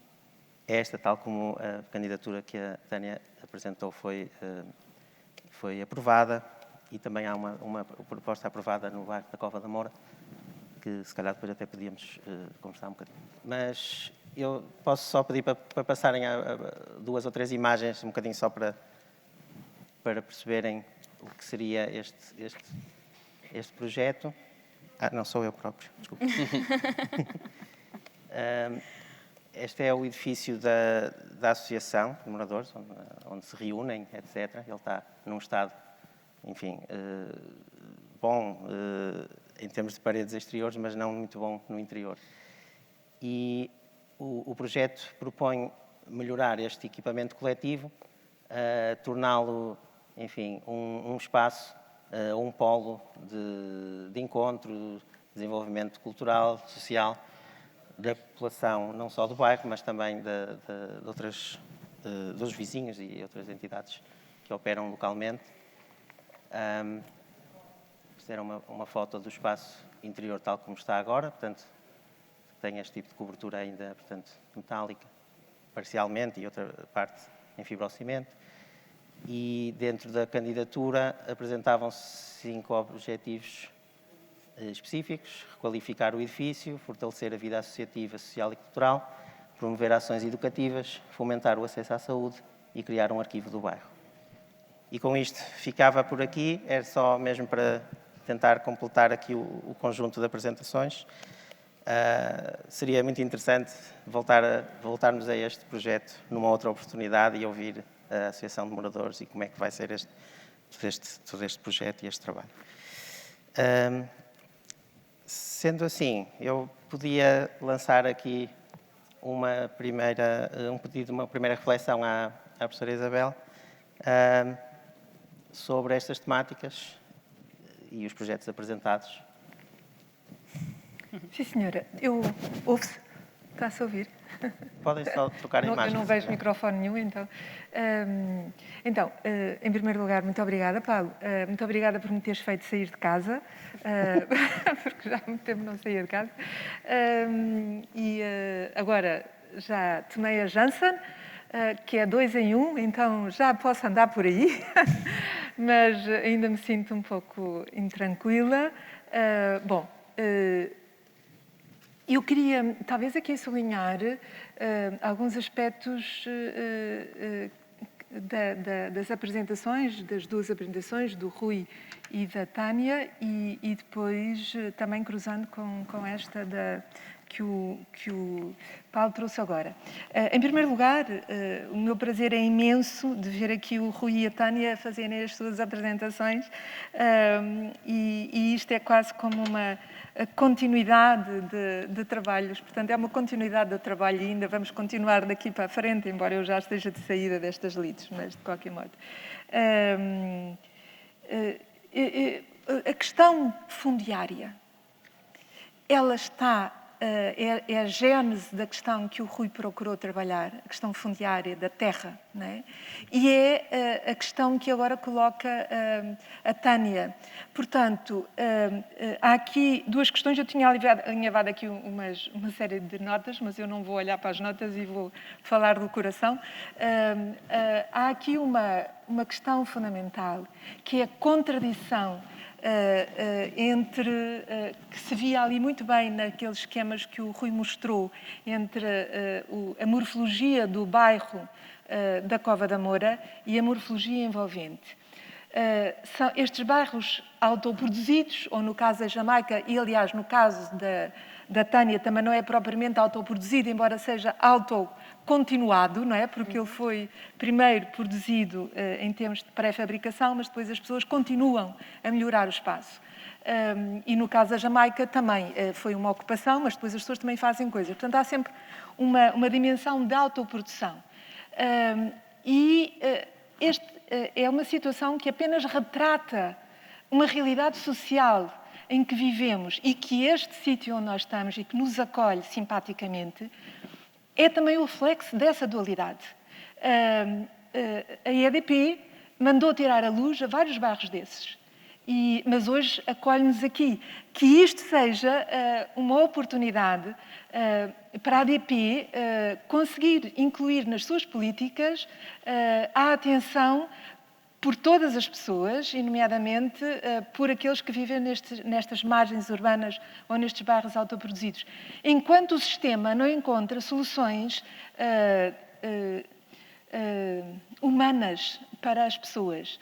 esta, tal como a candidatura que a Tânia apresentou, foi aprovada, e também há uma proposta aprovada no bairro da Cova da Moura, que se calhar depois até podíamos conversar um bocadinho. Mas eu posso só pedir para passarem a 2 ou 3 imagens, um bocadinho só para perceberem o que seria este projeto. Não, sou eu próprio, desculpe. Este é o edifício da Associação de Moradores, onde se reúnem, etc. Ele está num estado, enfim, bom em termos de paredes exteriores, mas não muito bom no interior. E o projeto propõe melhorar este equipamento coletivo, torná-lo, enfim, um espaço, um polo de encontro, desenvolvimento cultural, social, da população, não só do bairro, mas também dos vizinhos e outras entidades que operam localmente. Esta era uma foto do espaço interior tal como está agora, portanto, tem este tipo de cobertura ainda, portanto, metálica, parcialmente, e outra parte em fibrocimento. E dentro da candidatura apresentavam-se 5 objetivos específicos: requalificar o edifício, fortalecer a vida associativa, social e cultural, promover ações educativas, fomentar o acesso à saúde e criar um arquivo do bairro. E com isto ficava por aqui, era só mesmo para tentar completar aqui o conjunto de apresentações. Seria muito interessante voltarmos a este projeto numa outra oportunidade e ouvir a Associação de Moradores e como é que vai ser todo este projeto e este trabalho. Sendo assim, eu podia lançar aqui um pedido, uma primeira reflexão à professora Isabel sobre estas temáticas e os projetos apresentados. Sim, senhora. Ouve-se? Está-se a ouvir? Podem só trocar imagens. Eu não vejo microfone nenhum, então. Em primeiro lugar, muito obrigada, Paulo. Muito obrigada por me teres feito sair de casa, porque já há muito tempo não saía de casa. Agora já tomei a Janssen, que é 2 em 1, então já posso andar por aí, mas ainda me sinto um pouco intranquila. Eu queria, talvez, aqui sublinhar alguns aspectos das apresentações, das duas apresentações, do Rui e da Tânia, e depois também cruzando com esta que o Paulo trouxe agora. Em primeiro lugar, o meu prazer é imenso de ver aqui o Rui e a Tânia fazerem as suas apresentações, e isto é quase como uma continuidade de trabalhos. Portanto, é uma continuidade de trabalho e ainda vamos continuar daqui para a frente, embora eu já esteja de saída destas leads, mas de qualquer modo. A questão fundiária, ela está... É a gênese da questão que o Rui procurou trabalhar, a questão fundiária da terra, não é? E é a questão que agora coloca a Tânia. Portanto, há aqui duas questões. Eu tinha alinhavado aqui uma série de notas, mas eu não vou olhar para as notas e vou falar do coração. Há aqui uma questão fundamental, que é a contradição que se via ali muito bem naqueles esquemas que o Rui mostrou, entre a morfologia do bairro da Cova da Moura e a morfologia envolvente. São estes bairros autoproduzidos, ou no caso da Jamaica, e aliás no caso da Tânia também não é propriamente autoproduzido, embora seja autocontinuado, não é? Porque ele foi primeiro produzido em termos de pré-fabricação, mas depois as pessoas continuam a melhorar o espaço. E no caso da Jamaica também foi uma ocupação, mas depois as pessoas também fazem coisas. Portanto, há sempre uma dimensão de autoprodução. É uma situação que apenas retrata uma realidade social em que vivemos e que este sítio onde nós estamos e que nos acolhe simpaticamente é também o reflexo dessa dualidade. A EDP mandou tirar à luz a vários bairros desses, mas hoje acolhe-nos aqui. Que isto seja uma oportunidade para a ADP conseguir incluir nas suas políticas a atenção por todas as pessoas, e nomeadamente por aqueles que vivem nestas margens urbanas ou nestes bairros autoproduzidos. Enquanto o sistema não encontra soluções humanas para as pessoas,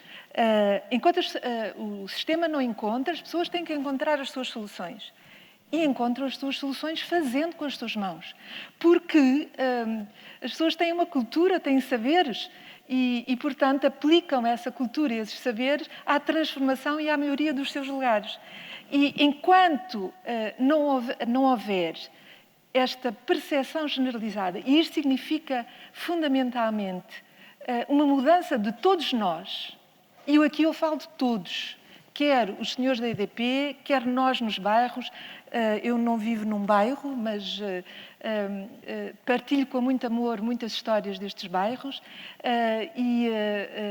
enquanto o sistema não encontra, as pessoas têm que encontrar as suas soluções. E encontram as suas soluções fazendo com as suas mãos. Porque as pessoas têm uma cultura, têm saberes, e, portanto, aplicam essa cultura e esses saberes à transformação e à melhoria dos seus lugares. E enquanto não houver esta percepção generalizada, e isto significa, fundamentalmente, uma mudança de todos nós, e aqui eu falo de todos, quer os senhores da EDP, quer nós nos bairros. Eu não vivo num bairro, mas partilho com muito amor muitas histórias destes bairros,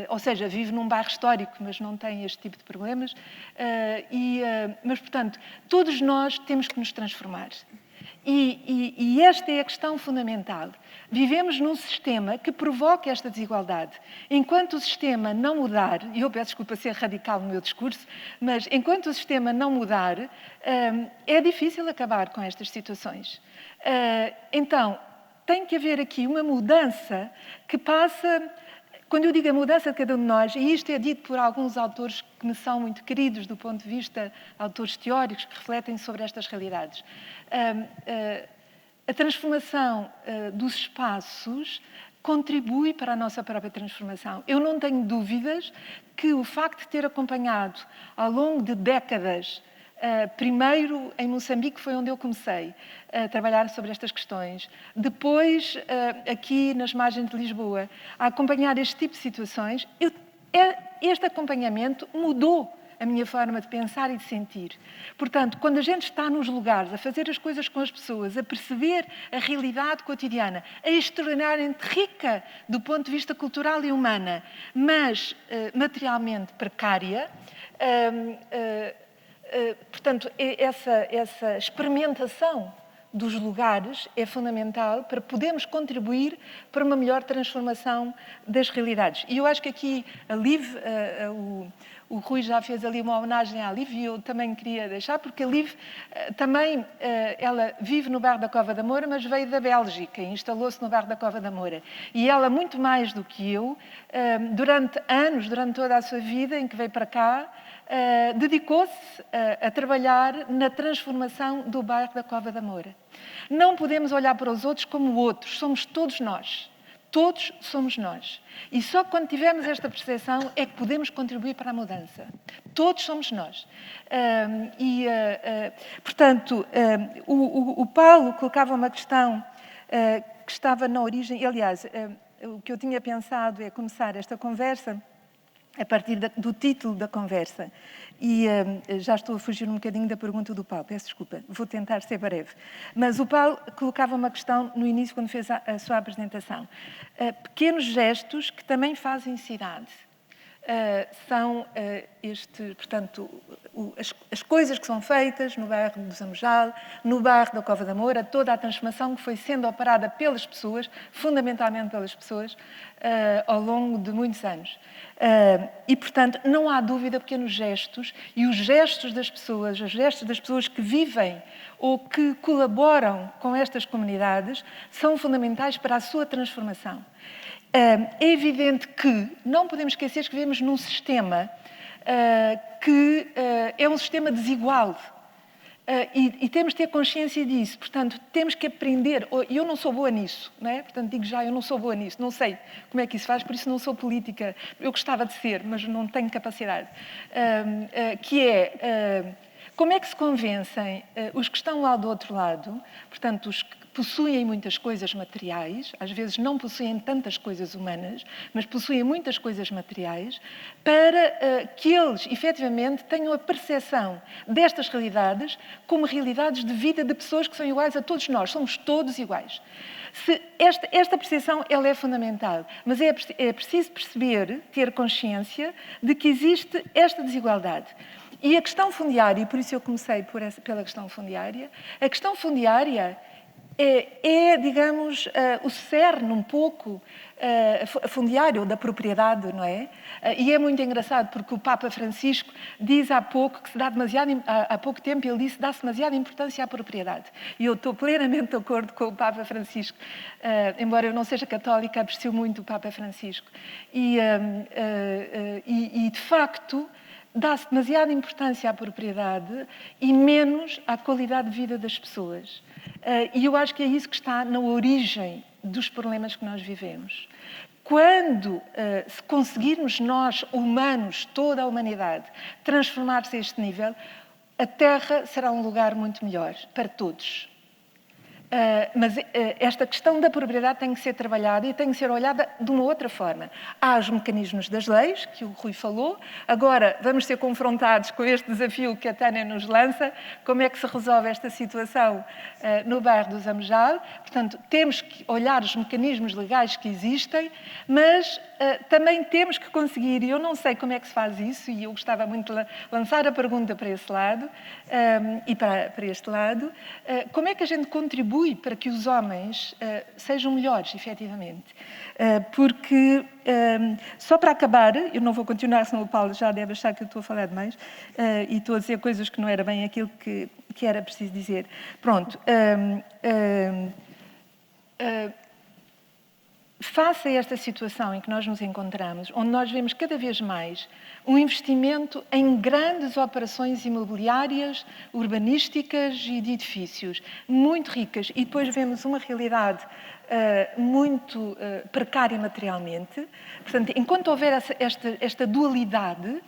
ou seja, vivo num bairro histórico, mas não tem este tipo de problemas. Mas, portanto, todos nós temos que nos transformar. E esta é a questão fundamental. Vivemos num sistema que provoca esta desigualdade. Enquanto o sistema não mudar, e eu peço desculpa ser radical no meu discurso, mas enquanto o sistema não mudar, é difícil acabar com estas situações. Então, tem que haver aqui uma mudança que passa... Quando eu digo a mudança de cada um de nós, e isto é dito por alguns autores que me são muito queridos do ponto de vista, autores teóricos que refletem sobre estas realidades, a transformação dos espaços contribui para a nossa própria transformação. Eu não tenho dúvidas que o facto de ter acompanhado ao longo de décadas, primeiro em Moçambique foi onde eu comecei a trabalhar sobre estas questões, depois aqui nas margens de Lisboa, a acompanhar este tipo de situações, este acompanhamento mudou a minha forma de pensar e de sentir. Portanto, quando a gente está nos lugares, a fazer as coisas com as pessoas, a perceber a realidade cotidiana, é extraordinariamente rica do ponto de vista cultural e humana, mas materialmente precária. Portanto, essa experimentação dos lugares é fundamental para podermos contribuir para uma melhor transformação das realidades. E eu acho que aqui a Liv, o Rui já fez ali uma homenagem à Liv e eu também queria deixar, porque a Liv também, ela vive no bairro da Cova da Moura, mas veio da Bélgica e instalou-se no bairro da Cova da Moura. E ela, muito mais do que eu, durante anos, durante toda a sua vida em que veio para cá, dedicou-se a trabalhar na transformação do bairro da Cova da Moura. Não podemos olhar para os outros como outros, somos todos nós. Todos somos nós. E só quando tivermos esta percepção é que podemos contribuir para a mudança. Todos somos nós. Portanto, o Paulo colocava uma questão que estava na origem. Aliás, o que eu tinha pensado é começar esta conversa a partir do título da conversa. E já estou a fugir um bocadinho da pergunta do Paulo, peço desculpa, vou tentar ser breve. Mas o Paulo colocava uma questão no início, quando fez a sua apresentação. Pequenos gestos que também fazem cidade. São portanto, as coisas que são feitas no bairro do Zamujal, no bairro da Cova da Moura, toda a transformação que foi sendo operada pelas pessoas, fundamentalmente pelas pessoas, ao longo de muitos anos. E, portanto, não há dúvida, pequenos gestos, e os gestos das pessoas, os gestos das pessoas que vivem ou que colaboram com estas comunidades, são fundamentais para a sua transformação. É evidente que não podemos esquecer que vivemos num sistema que é um sistema desigual. E temos de ter consciência disso. Portanto, temos que aprender. E eu não sou boa nisso, não é? Portanto, digo já, eu não sou boa nisso. Não sei como é que isso faz, por isso não sou política. Eu gostava de ser, mas não tenho capacidade. Como é que se convencem os que estão lá do outro lado, portanto, os que possuem muitas coisas materiais, às vezes não possuem tantas coisas humanas, mas possuem muitas coisas materiais, para que eles, efetivamente, tenham a percepção destas realidades como realidades de vida de pessoas que são iguais a todos nós, somos todos iguais. Esta percepção ela é fundamental, mas é preciso perceber, ter consciência de que existe esta desigualdade. E a questão fundiária, e por isso eu comecei pela questão fundiária, a questão fundiária digamos, o cerne um pouco fundiário da propriedade, não é? E é muito engraçado porque o Papa Francisco diz há pouco que se dá há pouco tempo ele disse dá-se demasiada importância à propriedade. E eu estou plenamente de acordo com o Papa Francisco, embora eu não seja católica, aprecio muito o Papa Francisco. E de facto, dá-se demasiada importância à propriedade e menos à qualidade de vida das pessoas. E eu acho que é isso que está na origem dos problemas que nós vivemos. Quando se conseguirmos nós, humanos, toda a humanidade, transformar-se a este nível, a Terra será um lugar muito melhor para todos. Mas esta questão da propriedade tem que ser trabalhada e tem que ser olhada de uma outra forma. Há os mecanismos das leis, que o Rui falou. Agora vamos ser confrontados com este desafio que a Tânia nos lança. Como é que se resolve esta situação no bairro do Zamujal? Portanto, temos que olhar os mecanismos legais que existem, mas também temos que conseguir, e eu não sei como é que se faz isso, e eu gostava muito de lançar a pergunta para esse lado, e para este lado, como é que a gente contribui para que os homens sejam melhores, efetivamente. Porque, só para acabar, eu não vou continuar, senão o Paulo já deve achar que eu estou a falar demais, e estou a dizer coisas que não era bem aquilo que era preciso dizer. Pronto. Face a esta situação em que nós nos encontramos, onde nós vemos cada vez mais um investimento em grandes operações imobiliárias, urbanísticas e de edifícios, muito ricas, e depois vemos uma realidade muito precária materialmente. Portanto, enquanto houver esta dualidade,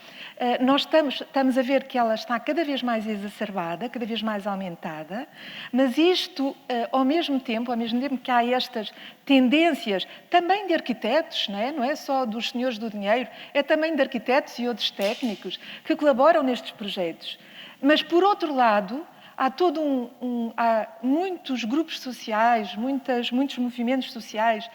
nós estamos a ver que ela está cada vez mais exacerbada, cada vez mais aumentada, mas isto, ao mesmo tempo que há estas tendências, também de arquitetos, não é só dos senhores do dinheiro, é também de arquitetos e outros técnicos que colaboram nestes projetos. Mas, por outro lado, há muitos grupos sociais, muitos movimentos sociais,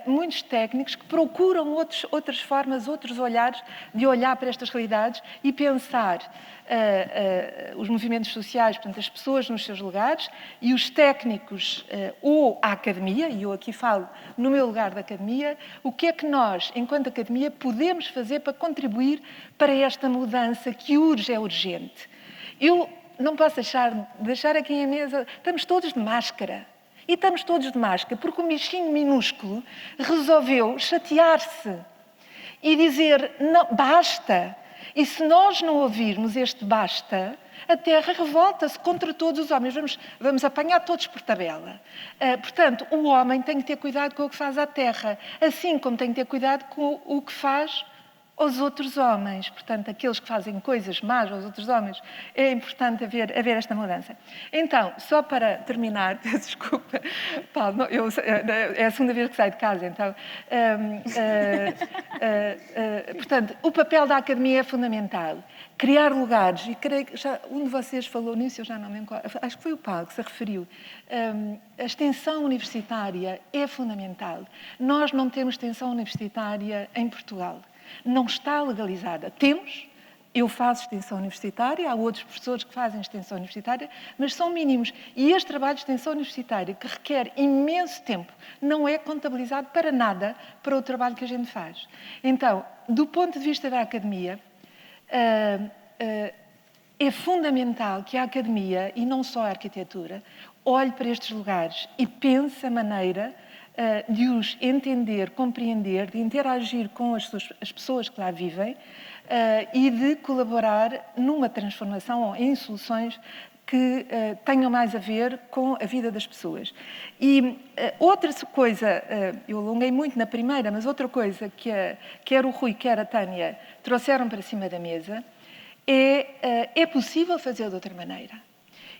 muitos técnicos que procuram outras formas, outros olhares de olhar para estas realidades e pensar os movimentos sociais, portanto, as pessoas nos seus lugares, e os técnicos ou a academia, e eu aqui falo no meu lugar da academia, o que é que nós, enquanto academia, podemos fazer para contribuir para esta mudança que urge, é urgente. Eu não posso deixar aqui em mesa, estamos todos de máscara. E estamos todos de máscara porque o bichinho minúsculo resolveu chatear-se e dizer, não, basta. E se nós não ouvirmos este basta, a Terra revolta-se contra todos os homens. Vamos apanhar todos por tabela. Portanto, o homem tem que ter cuidado com o que faz à Terra, assim como tem que ter cuidado com o que faz aos outros homens. Portanto, aqueles que fazem coisas más aos outros homens, é importante haver esta mudança. Então, só para terminar, desculpa, Paulo, é a segunda vez que saio de casa, então... portanto, o papel da academia é fundamental. Criar lugares, e creio que um de vocês falou nisso, eu já não me lembro, acho que foi o Paulo que se referiu. A extensão universitária é fundamental. Nós não temos extensão universitária em Portugal. Não está legalizada. Temos, eu faço extensão universitária, há outros professores que fazem extensão universitária, mas são mínimos. E este trabalho de extensão universitária, que requer imenso tempo, não é contabilizado para nada para o trabalho que a gente faz. Então, do ponto de vista da academia, é fundamental que a academia, e não só a arquitetura, olhe para estes lugares e pense a maneira de os entender, compreender, de interagir com as pessoas que lá vivem e de colaborar numa transformação ou em soluções que tenham mais a ver com a vida das pessoas. E outra coisa, eu alonguei muito na primeira, mas outra coisa que quer o Rui, quer a Tânia trouxeram para cima da mesa é possível fazer de outra maneira.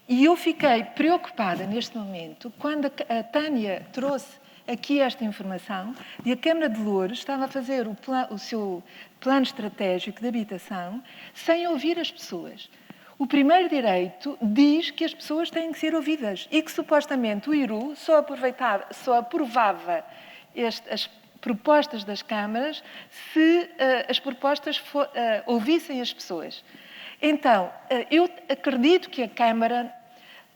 E eu fiquei preocupada neste momento quando a Tânia trouxe aqui esta informação de a Câmara de Loures estava a fazer o seu plano estratégico de habitação sem ouvir as pessoas. O primeiro direito diz que as pessoas têm que ser ouvidas e que, supostamente, o IRU só aprovava as propostas das câmaras se as propostas ouvissem as pessoas. Então, eu acredito que a Câmara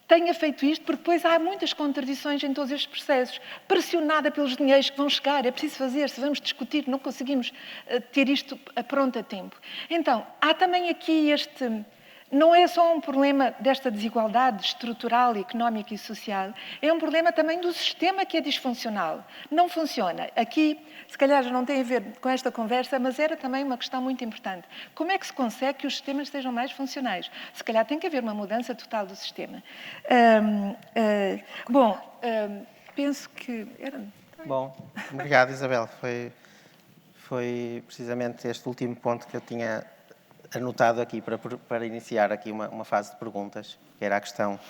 tenha feito isto, porque depois há muitas contradições em todos estes processos. Pressionada pelos dinheiros que vão chegar, é preciso fazer, se vamos discutir, não conseguimos ter isto pronto a tempo. Então, há também aqui não é só um problema desta desigualdade estrutural, económica e social, é um problema também do sistema que é disfuncional. Não funciona. Aqui, se calhar, já não tem a ver com esta conversa, mas era também uma questão muito importante. Como é que se consegue que os sistemas sejam mais funcionais? Se calhar tem que haver uma mudança total do sistema. Penso que... Bom, obrigado, Isabel. Foi precisamente este último ponto que eu tinha anotado aqui para iniciar aqui uma fase de perguntas, que era a questão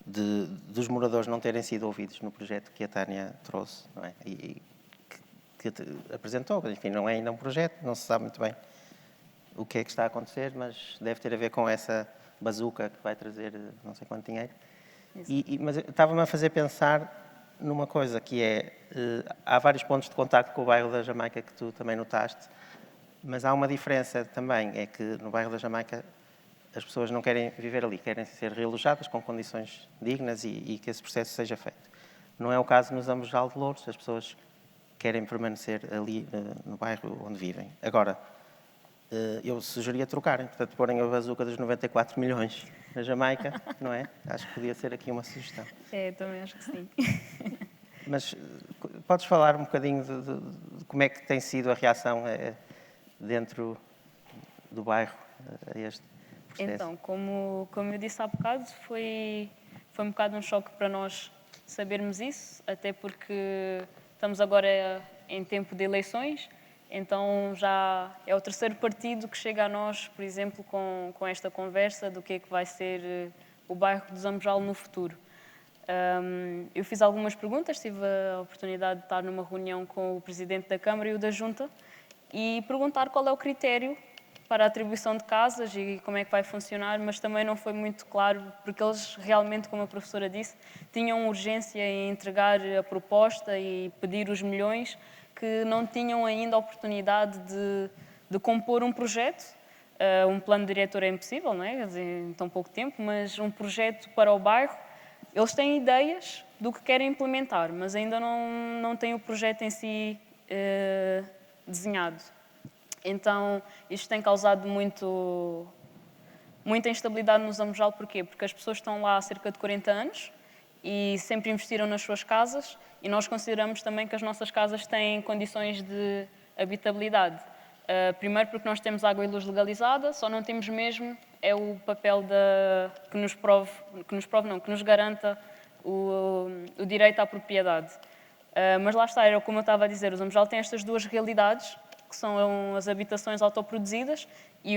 dos moradores não terem sido ouvidos no projeto que a Tânia trouxe, não é? E que apresentou. Enfim, não é ainda um projeto, não se sabe muito bem o que é que está a acontecer, mas deve ter a ver com essa bazuca que vai trazer não sei quanto dinheiro. Mas estava-me a fazer pensar numa coisa que é, há vários pontos de contacto com o bairro da Jamaica que tu também notaste, mas há uma diferença também, é que no bairro da Jamaica as pessoas não querem viver ali, querem ser realojadas com condições dignas e que esse processo seja feito. Não é o caso nos Zambojal de Loures, as pessoas querem permanecer ali no bairro onde vivem. Agora, eu sugeria trocarem, portanto, porem a bazuca dos 94 milhões na Jamaica, não é? Acho que podia ser aqui uma sugestão. Também acho que sim. Mas podes falar um bocadinho de como é que tem sido a reação dentro do bairro a este processo? Então, como eu disse há bocado, foi um bocado um choque para nós sabermos isso, até porque estamos agora em tempo de eleições, então já é o terceiro partido que chega a nós, por exemplo, com esta conversa do que é que vai ser o bairro de Zambojal no futuro. Eu fiz algumas perguntas, tive a oportunidade de estar numa reunião com o Presidente da Câmara e o da Junta e perguntar qual é o critério para a atribuição de casas e como é que vai funcionar, mas também não foi muito claro, porque eles realmente, como a professora disse, tinham urgência em entregar a proposta e pedir os milhões, que não tinham ainda a oportunidade de compor um projeto. Um plano diretor é impossível, não é? Quer dizer, em tão pouco tempo, mas um projeto para o bairro, eles têm ideias do que querem implementar, mas ainda não têm o projeto em si desenhado. Então, isto tem causado muita instabilidade no Zambojal. Porquê? Porque as pessoas estão lá há cerca de 40 anos e sempre investiram nas suas casas, e nós consideramos também que as nossas casas têm condições de habitabilidade. Primeiro porque nós temos água e luz legalizada, só não temos mesmo é o papel que nos garanta o direito à propriedade. Mas lá está, era como eu estava a dizer, o Zambojal tem estas duas realidades, que são as habitações autoproduzidas, e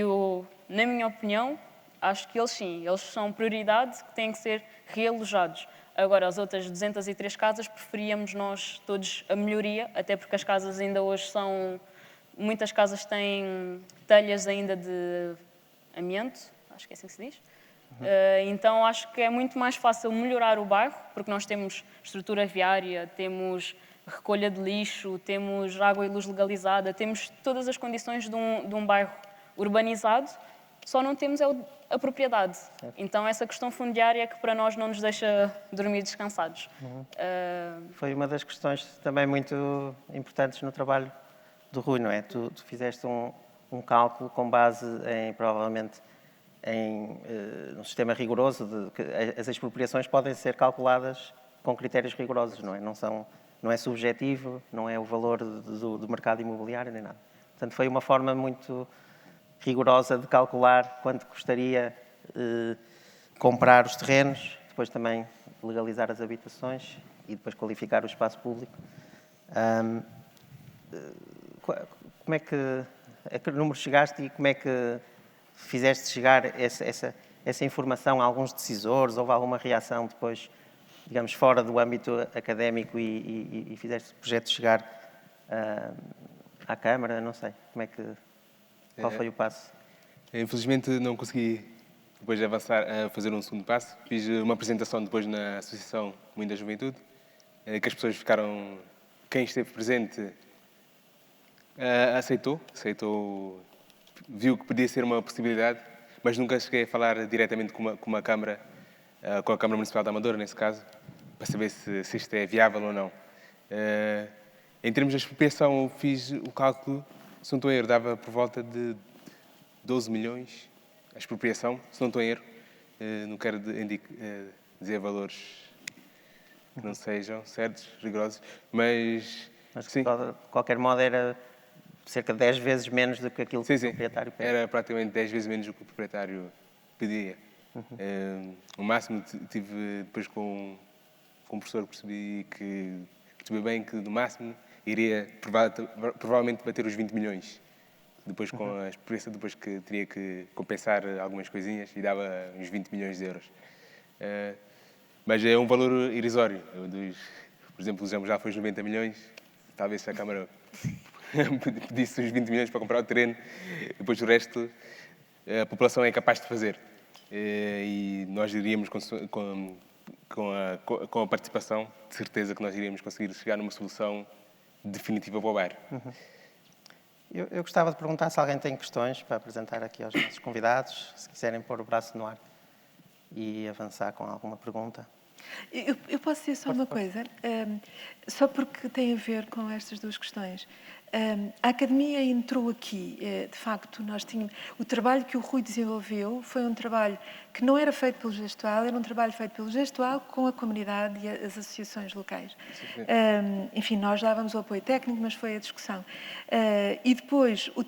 na minha opinião, acho que eles são prioridade, que têm que ser realojados. Agora, as outras 203 casas, preferíamos nós todos a melhoria, até porque as casas ainda hoje muitas casas têm telhas ainda de amianto, acho que é assim que se diz. Então, acho que é muito mais fácil melhorar o bairro, porque nós temos estrutura viária, temos recolha de lixo, temos água e luz legalizada, temos todas as condições de um bairro urbanizado, só não temos a propriedade. Então, essa questão fundiária é que para nós não nos deixa dormir descansados. Foi uma das questões também muito importantes no trabalho do Rui, não é? Tu fizeste um cálculo com base provavelmente em um sistema rigoroso, de que as expropriações podem ser calculadas com critérios rigorosos, não é? Não é subjetivo, não é o valor do mercado imobiliário nem nada. Portanto, foi uma forma muito rigorosa de calcular quanto custaria comprar os terrenos, depois também legalizar as habitações e depois qualificar o espaço público. Como é que, a que número chegaste e como é que fizeste chegar essa informação a alguns decisores? Houve alguma reação depois, digamos, fora do âmbito académico e fizeste o projeto chegar à Câmara? Não sei. Qual foi o passo? Infelizmente não consegui depois avançar a fazer um segundo passo. Fiz uma apresentação depois na Associação Moinho da Juventude, que as pessoas ficaram... Quem esteve presente aceitou, viu que podia ser uma possibilidade, mas nunca cheguei a falar diretamente com a Câmara, com a Câmara Municipal da Amadora, nesse caso, para saber se isto é viável ou não. Em termos de expropriação, eu fiz o cálculo, se não estou em erro, dava por volta de 12 milhões a expropriação, se não estou em erro. Não quero dizer valores que não sejam certos, rigorosos, mas sim. De qualquer modo era cerca de 10 vezes menos do que aquilo que o proprietário pedia. Era praticamente 10 vezes menos do que o proprietário pedia. O máximo tive depois com o professor, percebi bem que no máximo iria provavelmente bater os 20 milhões. Depois com a expropriação, depois que teria que compensar algumas coisinhas e dava uns 20 milhões de euros. Mas é um valor irrisório. Por exemplo, o já foi os 90 milhões, talvez se a Câmara pedisse os 20 milhões para comprar o terreno, depois o resto a população é capaz de fazer. E nós iríamos, com a participação, de certeza que nós iríamos conseguir chegar numa solução definitiva para o bairro. Eu gostava de perguntar se alguém tem questões para apresentar aqui aos nossos convidados, se quiserem pôr o braço no ar e avançar com alguma pergunta. Eu posso dizer só uma coisa, só porque tem a ver com estas duas questões. A Academia entrou aqui, de facto, o trabalho que o Rui desenvolveu foi um trabalho que não era feito pelo Gestual, era um trabalho feito pelo Gestual com a comunidade e as associações locais. Enfim, nós dávamos o apoio técnico, mas foi a discussão. E depois o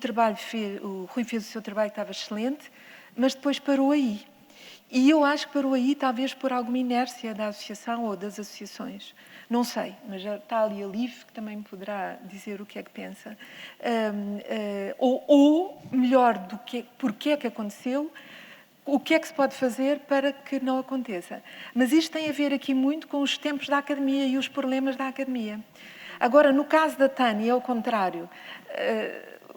Rui fez o seu trabalho que estava excelente, mas depois parou aí. E eu acho que parou aí, talvez por alguma inércia da associação ou das associações. Não sei, mas já está ali a Liv, que também me poderá dizer o que é que pensa. Ou melhor, porque é que aconteceu, o que é que se pode fazer para que não aconteça. Mas isto tem a ver aqui muito com os tempos da Academia e os problemas da Academia. Agora, no caso da Tânia, é o contrário.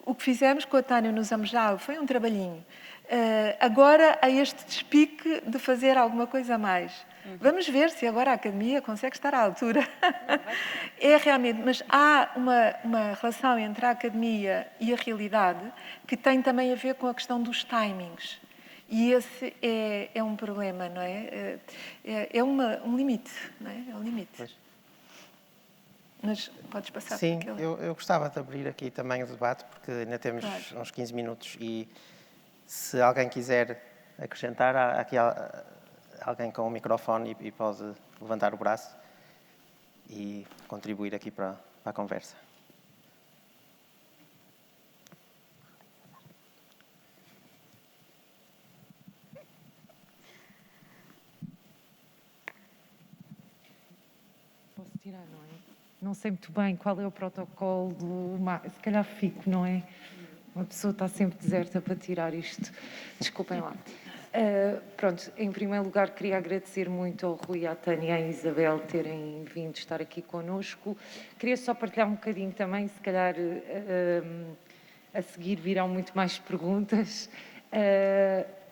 o que fizemos com a Tânia no Zamejal foi um trabalhinho. Agora há este despique de fazer alguma coisa a mais. Vamos ver se agora a Academia consegue estar à altura. É realmente, mas há uma relação entre a Academia e a realidade que tem também a ver com a questão dos timings. E esse é um problema, não é? É um limite, não é? É um limite. Pois. Mas podes passar Sim, por aquele. eu gostava de abrir aqui também o debate, porque ainda temos Claro. uns 15 minutos e se alguém quiser acrescentar, há aqui alguém com o microfone e pode levantar o braço e contribuir aqui para a conversa. Posso tirar, não é? Não sei muito bem qual é o protocolo se calhar fico, não é? Uma pessoa está sempre deserta para tirar isto. Desculpem lá. Pronto, em primeiro lugar queria agradecer muito ao Rui, à Tânia e à Isabel terem vindo estar aqui connosco. Queria só partilhar um bocadinho também, se calhar a seguir virão muito mais perguntas.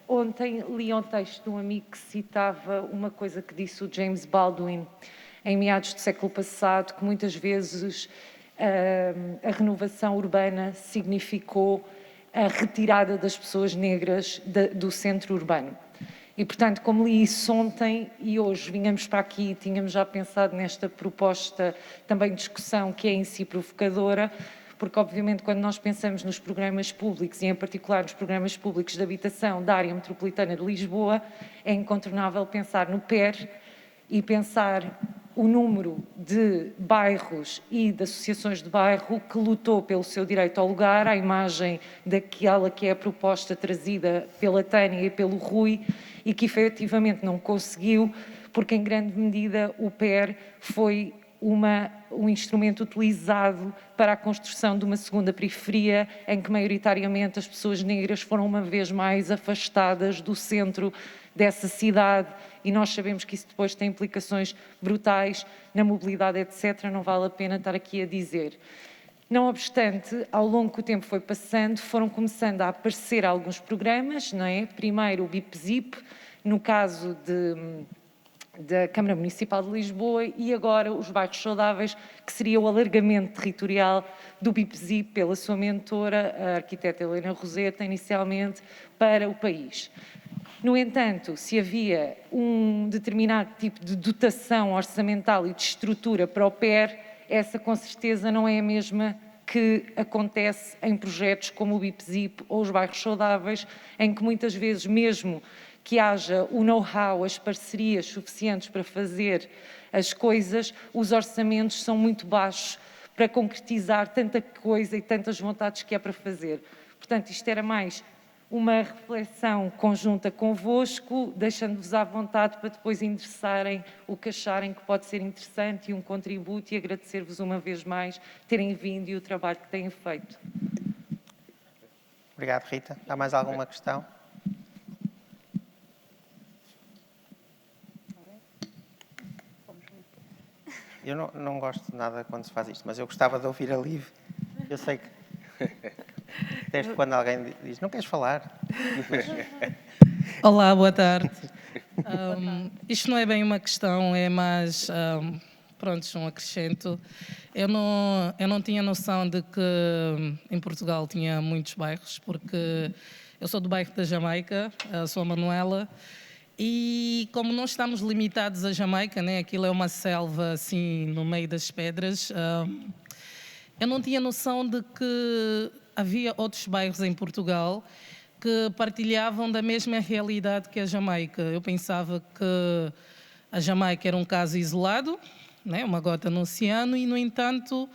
Ontem li um texto de um amigo que citava uma coisa que disse o James Baldwin em meados do século passado, que muitas vezes a renovação urbana significou a retirada das pessoas negras do centro urbano. E, portanto, como li isso ontem e hoje vinhamos para aqui e tínhamos já pensado nesta proposta também de discussão que é em si provocadora, porque, obviamente, quando nós pensamos nos programas públicos, e em particular nos programas públicos de habitação da área metropolitana de Lisboa, é incontornável pensar no PER e pensar o número de bairros e de associações de bairro que lutou pelo seu direito ao lugar, à imagem daquela que é a proposta trazida pela Tânia e pelo Rui, e que efetivamente não conseguiu, porque em grande medida o PER foi um instrumento utilizado para a construção de uma segunda periferia, em que maioritariamente as pessoas negras foram uma vez mais afastadas do centro dessa cidade, e nós sabemos que isso depois tem implicações brutais na mobilidade, etc. Não vale a pena estar aqui a dizer. Não obstante, ao longo que o tempo foi passando, foram começando a aparecer alguns programas, não é? Primeiro o BIP-ZIP, no caso da Câmara Municipal de Lisboa, e agora os bairros saudáveis, que seria o alargamento territorial do BIP-ZIP pela sua mentora, a arquiteta Helena Roseta, inicialmente para o país. No entanto, se havia um determinado tipo de dotação orçamental e de estrutura para o PER, essa com certeza não é a mesma que acontece em projetos como o BIP-ZIP ou os bairros saudáveis, em que muitas vezes mesmo que haja o know-how, as parcerias suficientes para fazer as coisas, os orçamentos são muito baixos para concretizar tanta coisa e tantas vontades que é para fazer. Portanto, isto era mais uma reflexão conjunta convosco, deixando-vos à vontade para depois endereçarem o que acharem que pode ser interessante e um contributo, e agradecer-vos uma vez mais terem vindo e o trabalho que têm feito. Obrigado, Rita. Há mais alguma questão? Eu não gosto nada quando se faz isto, mas eu gostava de ouvir a Liv. Eu sei que desde quando alguém diz, não queres falar? Olá, boa tarde. Isto não é bem uma questão, é mais, pronto, um acrescento. Eu não tinha noção de que em Portugal tinha muitos bairros, porque eu sou do bairro da Jamaica, sou a Manuela, e como nós estamos limitados à Jamaica, né, aquilo é uma selva assim no meio das pedras, eu não tinha noção de que havia outros bairros em Portugal que partilhavam da mesma realidade que a Jamaica. Eu pensava que a Jamaica era um caso isolado, né, uma gota no oceano, e, no entanto,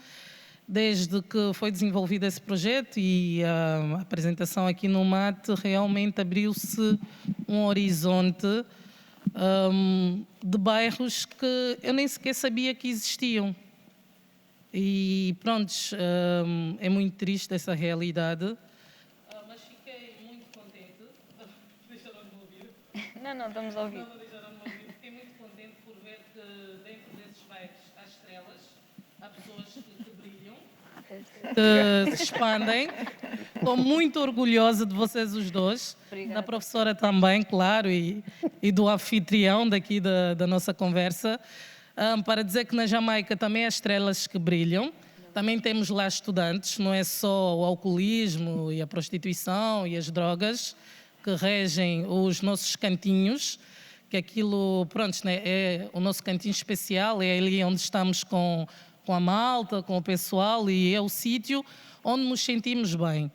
desde que foi desenvolvido esse projeto e a apresentação aqui no MAT, realmente abriu-se um horizonte de bairros que eu nem sequer sabia que existiam. E pronto, é muito triste essa realidade. Mas fiquei muito contente. Deixaram-me ouvir? Não, estamos a ouvir. Não deixaram-me ouvir. Fiquei muito contente por ver que dentro desses bairros há estrelas, há pessoas que brilham, que se expandem. Estou muito orgulhosa de vocês os dois, Obrigada. da professora também, claro, e do anfitrião daqui da nossa conversa. Para dizer que na Jamaica também há estrelas que brilham. Também temos lá estudantes, não é só o alcoolismo e a prostituição e as drogas que regem os nossos cantinhos, que aquilo, pronto, né, é o nosso cantinho especial, é ali onde estamos com a malta, com o pessoal, e é o sítio onde nos sentimos bem.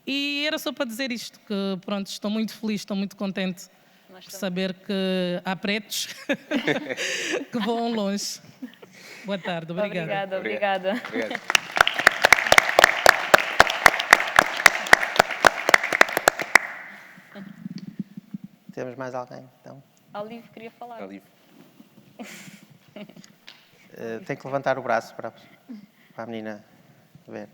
E era só para dizer isto, que pronto, estou muito feliz, estou muito contente por saber que há pretos que vão longe. Boa tarde, obrigada. Obrigada. Obrigado. Temos mais alguém, então? Olive queria falar. Olive. Tem que levantar o braço para a menina ver.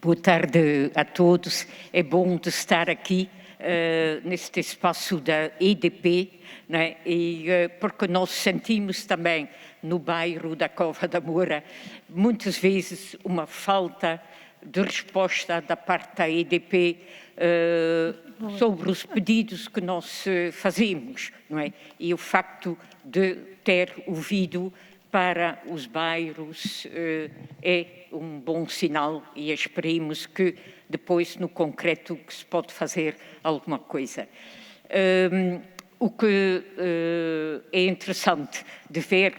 Boa tarde a todos. É bom de estar aqui neste espaço da EDP, né? Porque nós sentimos também no bairro da Cova da Moura muitas vezes uma falta de resposta da parte da EDP sobre os pedidos que nós fazemos, não é? E o facto de ter ouvido para os bairros é um bom sinal e esperemos que depois, no concreto, que se pode fazer alguma coisa. O que é interessante de ver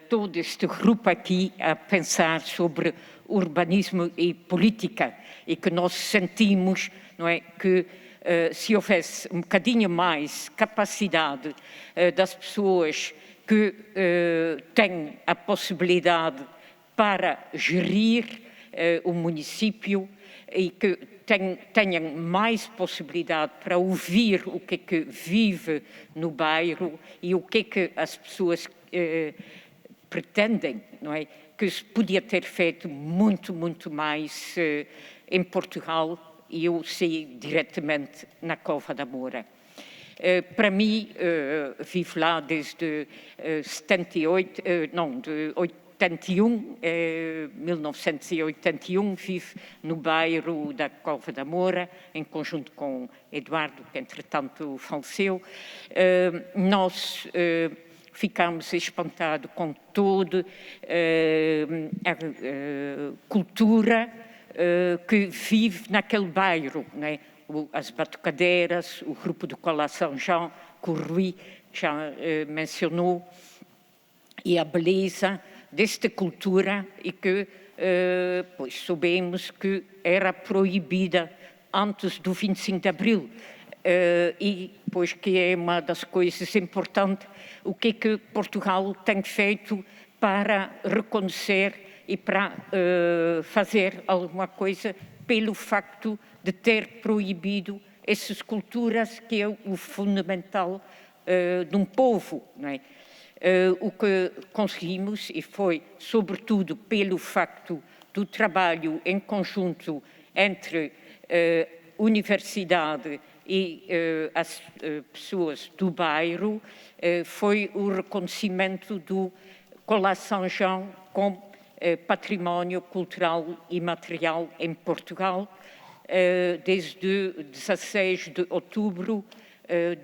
todo este grupo aqui a pensar sobre urbanismo e política e que nós sentimos, não é, que se houvesse um bocadinho mais capacidade das pessoas que têm a possibilidade para gerir o município e que tenham mais possibilidade para ouvir o que vive no bairro e o que as pessoas pretendem, não é? Que se podia ter feito muito, muito mais em Portugal, e eu sei diretamente na Cova da Moura. Para mim, vivo lá desde 78, não, de 81, 1981, vivo no bairro da Cova da Moura, em conjunto com Eduardo, que entretanto faleceu. Nós ficamos espantados com toda a cultura que vive naquele bairro, né? As batucadeiras, o grupo de Cola São João, que o Rui já mencionou, e a beleza desta cultura e que pois soubemos que era proibida antes do 25 de Abril. E pois que é uma das coisas importantes, o que Portugal tem feito para reconhecer e para fazer alguma coisa pelo facto de ter proibido essas culturas que é o fundamental de um povo, não é? O que conseguimos, e foi sobretudo pelo facto do trabalho em conjunto entre universidade e as pessoas do bairro, foi o reconhecimento do Cola São João como património cultural e material em Portugal, desde 16 de outubro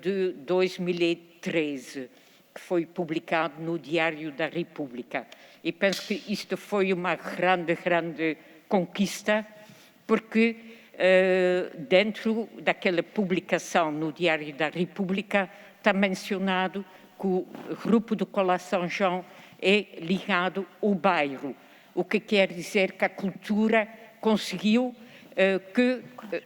de 2013, que foi publicado no Diário da República. E penso que isto foi uma grande, grande conquista, porque dentro daquela publicação no Diário da República está mencionado que o grupo do Cola São João é ligado ao bairro, o que quer dizer que a cultura conseguiu que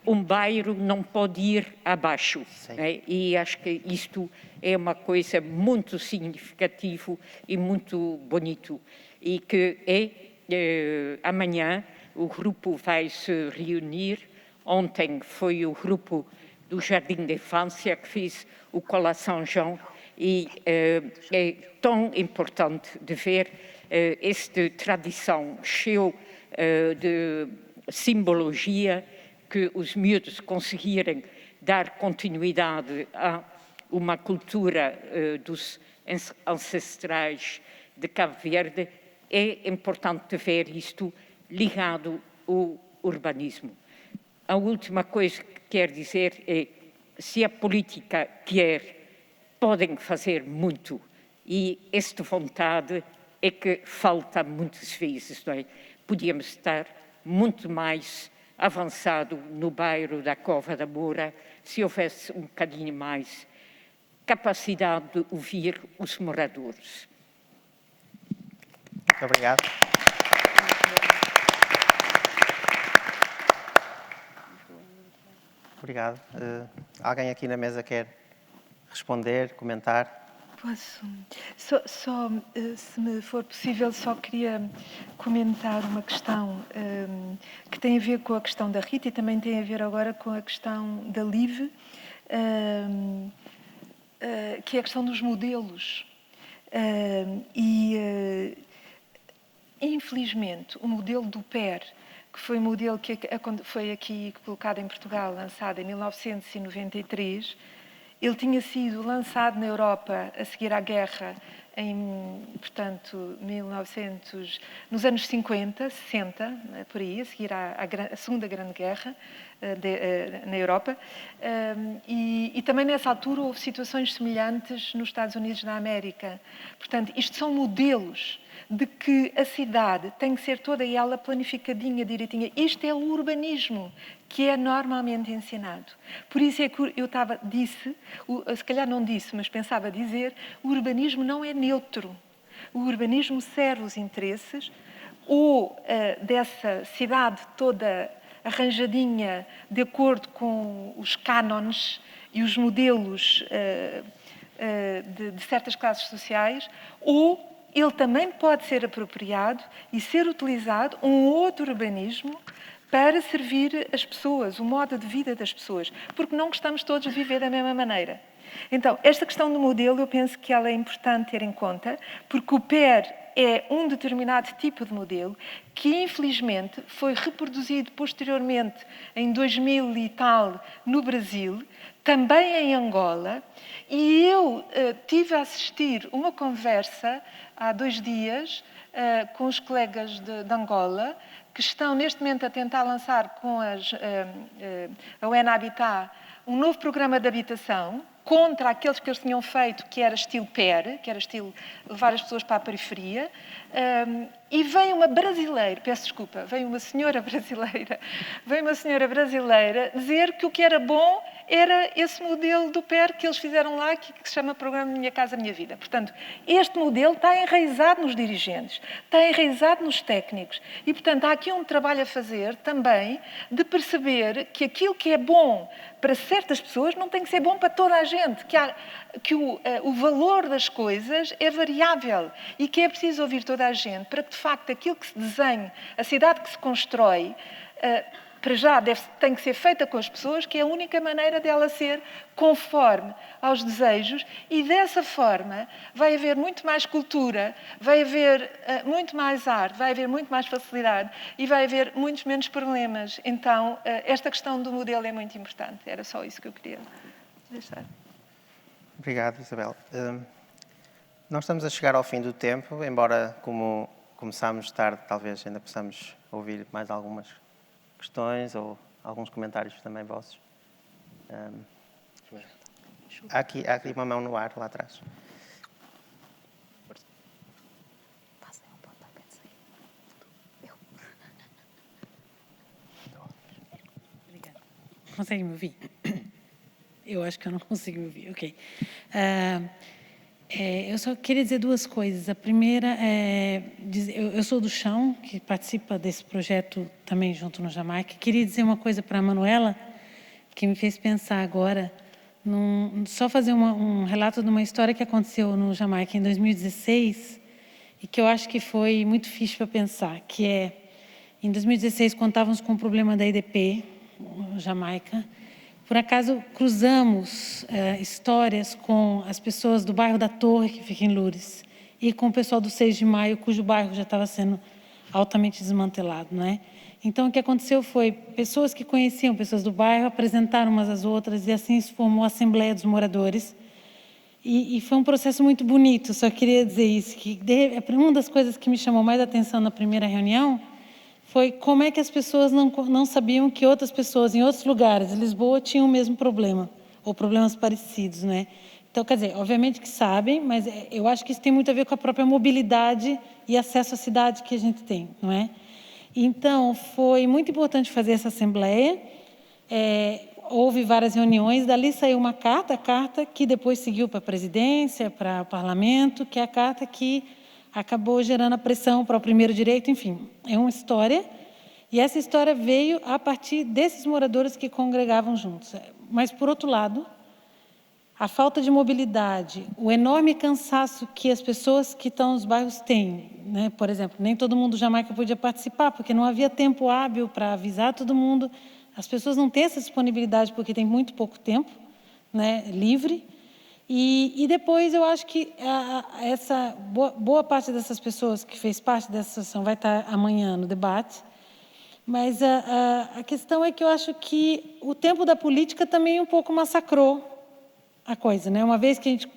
um bairro não pode ir abaixo, né? E acho que isto é uma coisa muito significativa e muito bonito, e que amanhã o grupo vai se reunir. Ontem foi o grupo do Jardim de Infância que fez o Cola São João, e é tão importante de ver esta tradição cheia de simbologia, que os miúdos conseguirem dar continuidade a uma cultura dos ancestrais de Cabo Verde, é importante ver isto ligado ao urbanismo. A última coisa que quero dizer é, se a política quer, podem fazer muito. E esta vontade é que falta muitas vezes, não é? Podíamos estar muito mais avançado no bairro da Cova da Moura se houvesse um bocadinho mais capacidade de ouvir os moradores. Muito obrigado. Obrigado. Alguém aqui na mesa quer responder, comentar? Posso? Se me for possível, só queria comentar uma questão que tem a ver com a questão da Rita e também tem a ver agora com a questão da Liv, que é a questão dos modelos. Infelizmente, o modelo do PER, que foi um modelo que foi aqui colocado em Portugal, lançado em 1993, ele tinha sido lançado na Europa a seguir à guerra, portanto, nos anos 50, 60, por aí, a seguir à Segunda Grande Guerra na Europa. E também nessa altura houve situações semelhantes nos Estados Unidos da América. Portanto, isto são modelos de que a cidade tem que ser toda ela planificadinha, direitinha. Isto é o urbanismo que é normalmente ensinado. Por isso é que eu disse, se calhar não disse, mas pensava dizer, o urbanismo não é neutro. O urbanismo serve os interesses ou dessa cidade toda arranjadinha de acordo com os cânones e os modelos de certas classes sociais, ou ele também pode ser apropriado e ser utilizado um outro urbanismo para servir as pessoas, o modo de vida das pessoas, porque não gostamos todos de viver da mesma maneira. Então, esta questão do modelo, eu penso que ela é importante ter em conta, porque o PER é um determinado tipo de modelo que, infelizmente, foi reproduzido posteriormente em 2000 e tal no Brasil, também em Angola, e eu tive a assistir uma conversa há 2 dias com os colegas de Angola, que estão neste momento a tentar lançar com a UN Habitat um novo programa de habitação contra aqueles que eles tinham feito, que era estilo PER, que era estilo levar as pessoas para a periferia, e vem uma brasileira, peço desculpa, vem uma senhora brasileira dizer que o que era bom era esse modelo do PER que eles fizeram lá, que se chama Programa Minha Casa Minha Vida. Portanto, este modelo está enraizado nos dirigentes, está enraizado nos técnicos. E, portanto, há aqui um trabalho a fazer também de perceber que aquilo que é bom para certas pessoas não tem que ser bom para toda a gente, que o valor das coisas é variável e que é preciso ouvir toda a gente para que, de facto, aquilo que se desenhe, a cidade que se constrói, para já tem que ser feita com as pessoas, que é a única maneira dela ser conforme aos desejos, e dessa forma vai haver muito mais cultura, vai haver muito mais arte, vai haver muito mais facilidade e vai haver muitos menos problemas. Então, esta questão do modelo é muito importante. Era só isso que eu queria deixar. Obrigado, Isabel. Nós estamos a chegar ao fim do tempo, embora, como começámos tarde, talvez ainda possamos ouvir mais algumas questões ou alguns comentários também vossos. Há aqui uma mão no ar, lá atrás. Obrigada. Consegue me ouvir? Eu acho que eu não consigo me ouvir. Ok. Eu só queria dizer 2 coisas. A primeira é... Eu sou do Chão, que participa desse projeto também junto no Jamaica. Queria dizer uma coisa para a Manuela, que me fez pensar agora, só fazer um relato de uma história que aconteceu no Jamaica em 2016 e que eu acho que foi muito fixe para pensar, que é, em 2016, quando estávamos com o problema da EDP, no Jamaica, por acaso cruzamos histórias com as pessoas do bairro da Torre, que fica em Loures, e com o pessoal do 6 de Maio, cujo bairro já estava sendo altamente desmantelado, não é? Então, o que aconteceu foi, pessoas que conheciam pessoas do bairro apresentaram umas às outras, e assim se formou a Assembleia dos Moradores. E foi um processo muito bonito, só queria dizer isso, que uma das coisas que me chamou mais a atenção na primeira reunião foi como é que as pessoas não sabiam que outras pessoas em outros lugares de Lisboa tinham o mesmo problema, ou problemas parecidos, né? Então, quer dizer, obviamente que sabem, mas eu acho que isso tem muito a ver com a própria mobilidade e acesso à cidade que a gente tem, não é? Então, foi muito importante fazer essa assembleia, houve várias reuniões, dali saiu uma carta, a carta que depois seguiu para a presidência, para o parlamento, que é a carta que acabou gerando a pressão para o primeiro direito, enfim, é uma história, e essa história veio a partir desses moradores que congregavam juntos. Mas, por outro lado, a falta de mobilidade, o enorme cansaço que as pessoas que estão nos bairros têm, né? Por exemplo, nem todo mundo Jamaica podia participar, porque não havia tempo hábil para avisar todo mundo. As pessoas não têm essa disponibilidade porque tem muito pouco tempo, né, livre. E depois eu acho que essa boa parte dessas pessoas que fez parte dessa sessão vai estar amanhã no debate. Mas a questão é que eu acho que o tempo da política também um pouco massacrou a coisa, né? Uma vez que a gente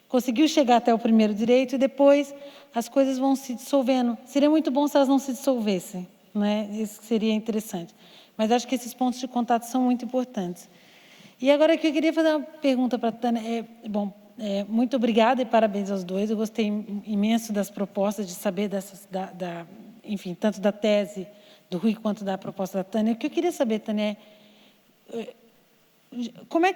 conseguiu chegar até o primeiro direito e depois as coisas vão se dissolvendo. Seria muito bom se elas não se dissolvessem, né? Isso seria interessante. Mas acho que esses pontos de contato são muito importantes. E agora que eu queria fazer uma pergunta para a Tânia. Muito obrigada e parabéns aos dois. Eu gostei imenso das propostas, de saber enfim, tanto da tese do Rui quanto da proposta da Tânia. O que eu queria saber, Tânia, como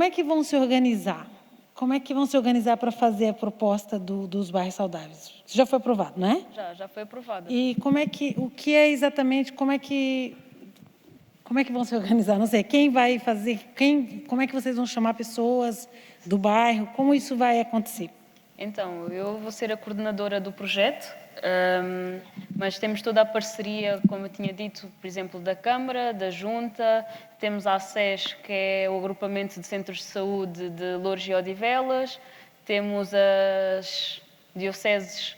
é que vão se organizar? Como é que vão se organizar para fazer a proposta dos bairros saudáveis? Já foi aprovado, não é? Já foi aprovado. E o que é exatamente, como é que vão se organizar? Não sei, quem vai fazer, como é que vocês vão chamar pessoas do bairro? Como isso vai acontecer? Então, eu vou ser a coordenadora do projeto, mas temos toda a parceria, como eu tinha dito, por exemplo, da Câmara, da Junta, temos a SES, que é o agrupamento de centros de saúde de Loures e Odivelas, temos as dioceses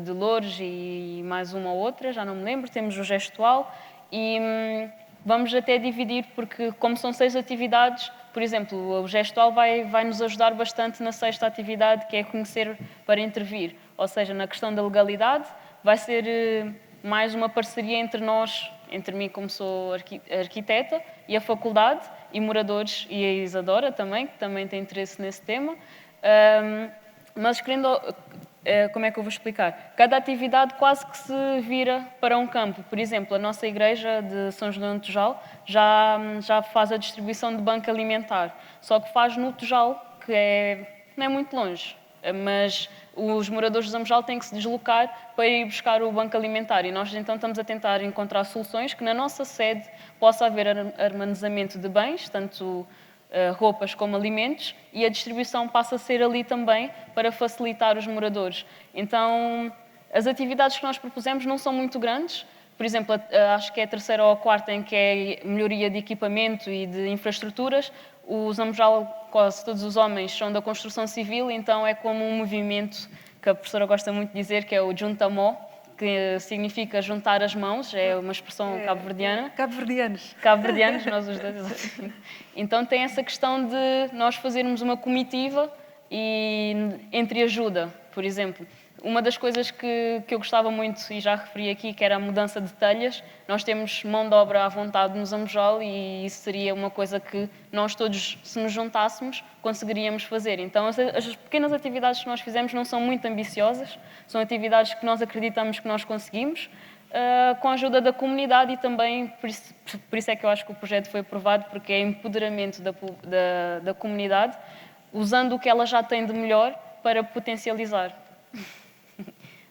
de Loures e mais uma ou outra, já não me lembro, temos o Gestual e vamos até dividir, porque como são 6 atividades, por exemplo, o Gestual vai nos ajudar bastante na 6ª atividade, que é conhecer para intervir. Ou seja, na questão da legalidade, vai ser mais uma parceria entre nós, entre mim, como sou arquiteta, e a faculdade, e moradores, e a Isadora também, que também tem interesse nesse tema. Mas querendo... Como é que eu vou explicar? Cada atividade quase que se vira para um campo. Por exemplo, a nossa igreja de São João do Tujal já faz a distribuição de banco alimentar, só que faz no Tujal, que não é muito longe, mas os moradores de Zamojal têm que se deslocar para ir buscar o banco alimentar e nós então estamos a tentar encontrar soluções que na nossa sede possa haver armazenamento de bens, tanto roupas como alimentos, e a distribuição passa a ser ali também para facilitar os moradores. Então, as atividades que nós propusemos não são muito grandes. Por exemplo, acho que é a 3ª ou a 4ª em que é melhoria de equipamento e de infraestruturas. O Zamojal, quase todos os homens são da construção civil, então é como um movimento que a professora gosta muito de dizer, que é o Juntamó, que significa juntar as mãos, é uma expressão cabo-verdiana. Cabo-verdianos. Cabo-verdianos, nós os dois. Então tem essa questão de nós fazermos uma comitiva e entre ajuda, por exemplo. Uma das coisas que eu gostava muito, e já referi aqui, que era a mudança de telhas. Nós temos mão de obra à vontade no Zamojal e isso seria uma coisa que nós todos, se nos juntássemos, conseguiríamos fazer. Então, as pequenas atividades que nós fizemos não são muito ambiciosas, são atividades que nós acreditamos que nós conseguimos, com a ajuda da comunidade e também, por isso é que eu acho que o projeto foi aprovado, porque é empoderamento da comunidade, usando o que ela já tem de melhor para potencializar.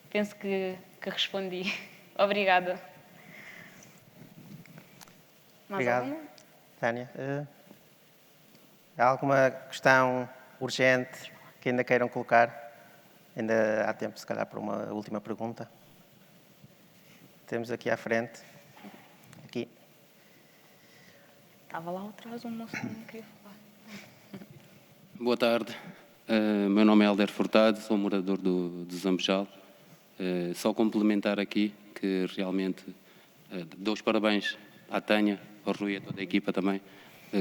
Penso que respondi. Obrigada. Obrigado, Tânia. Há alguma questão urgente que ainda queiram colocar? Ainda há tempo, se calhar, para uma última pergunta. Temos aqui à frente. Aqui. Estava lá atrás um moço que não queria falar. Boa tarde. Meu nome é Alder Furtado, sou morador do Zamojal. Só complementar aqui que realmente dou os parabéns à Tânia, ao Rui e a toda a equipa também.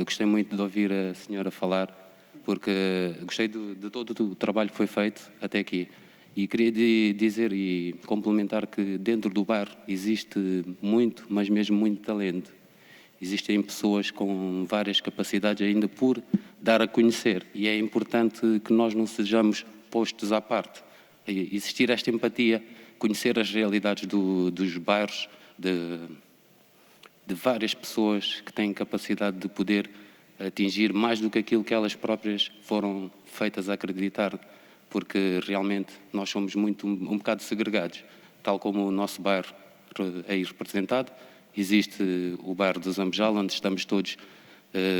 Gostei muito de ouvir a senhora falar porque gostei de todo o trabalho que foi feito até aqui. E queria dizer e complementar que dentro do bairro existe muito, mas mesmo muito talento. Existem pessoas com várias capacidades ainda por dar a conhecer, e é importante que nós não sejamos postos à parte. Existir esta empatia, conhecer as realidades dos bairros, de várias pessoas que têm capacidade de poder atingir mais do que aquilo que elas próprias foram feitas a acreditar, porque realmente nós somos um bocado segregados, tal como o nosso bairro é aí representado. Existe o bairro do Zambejal, onde estamos todos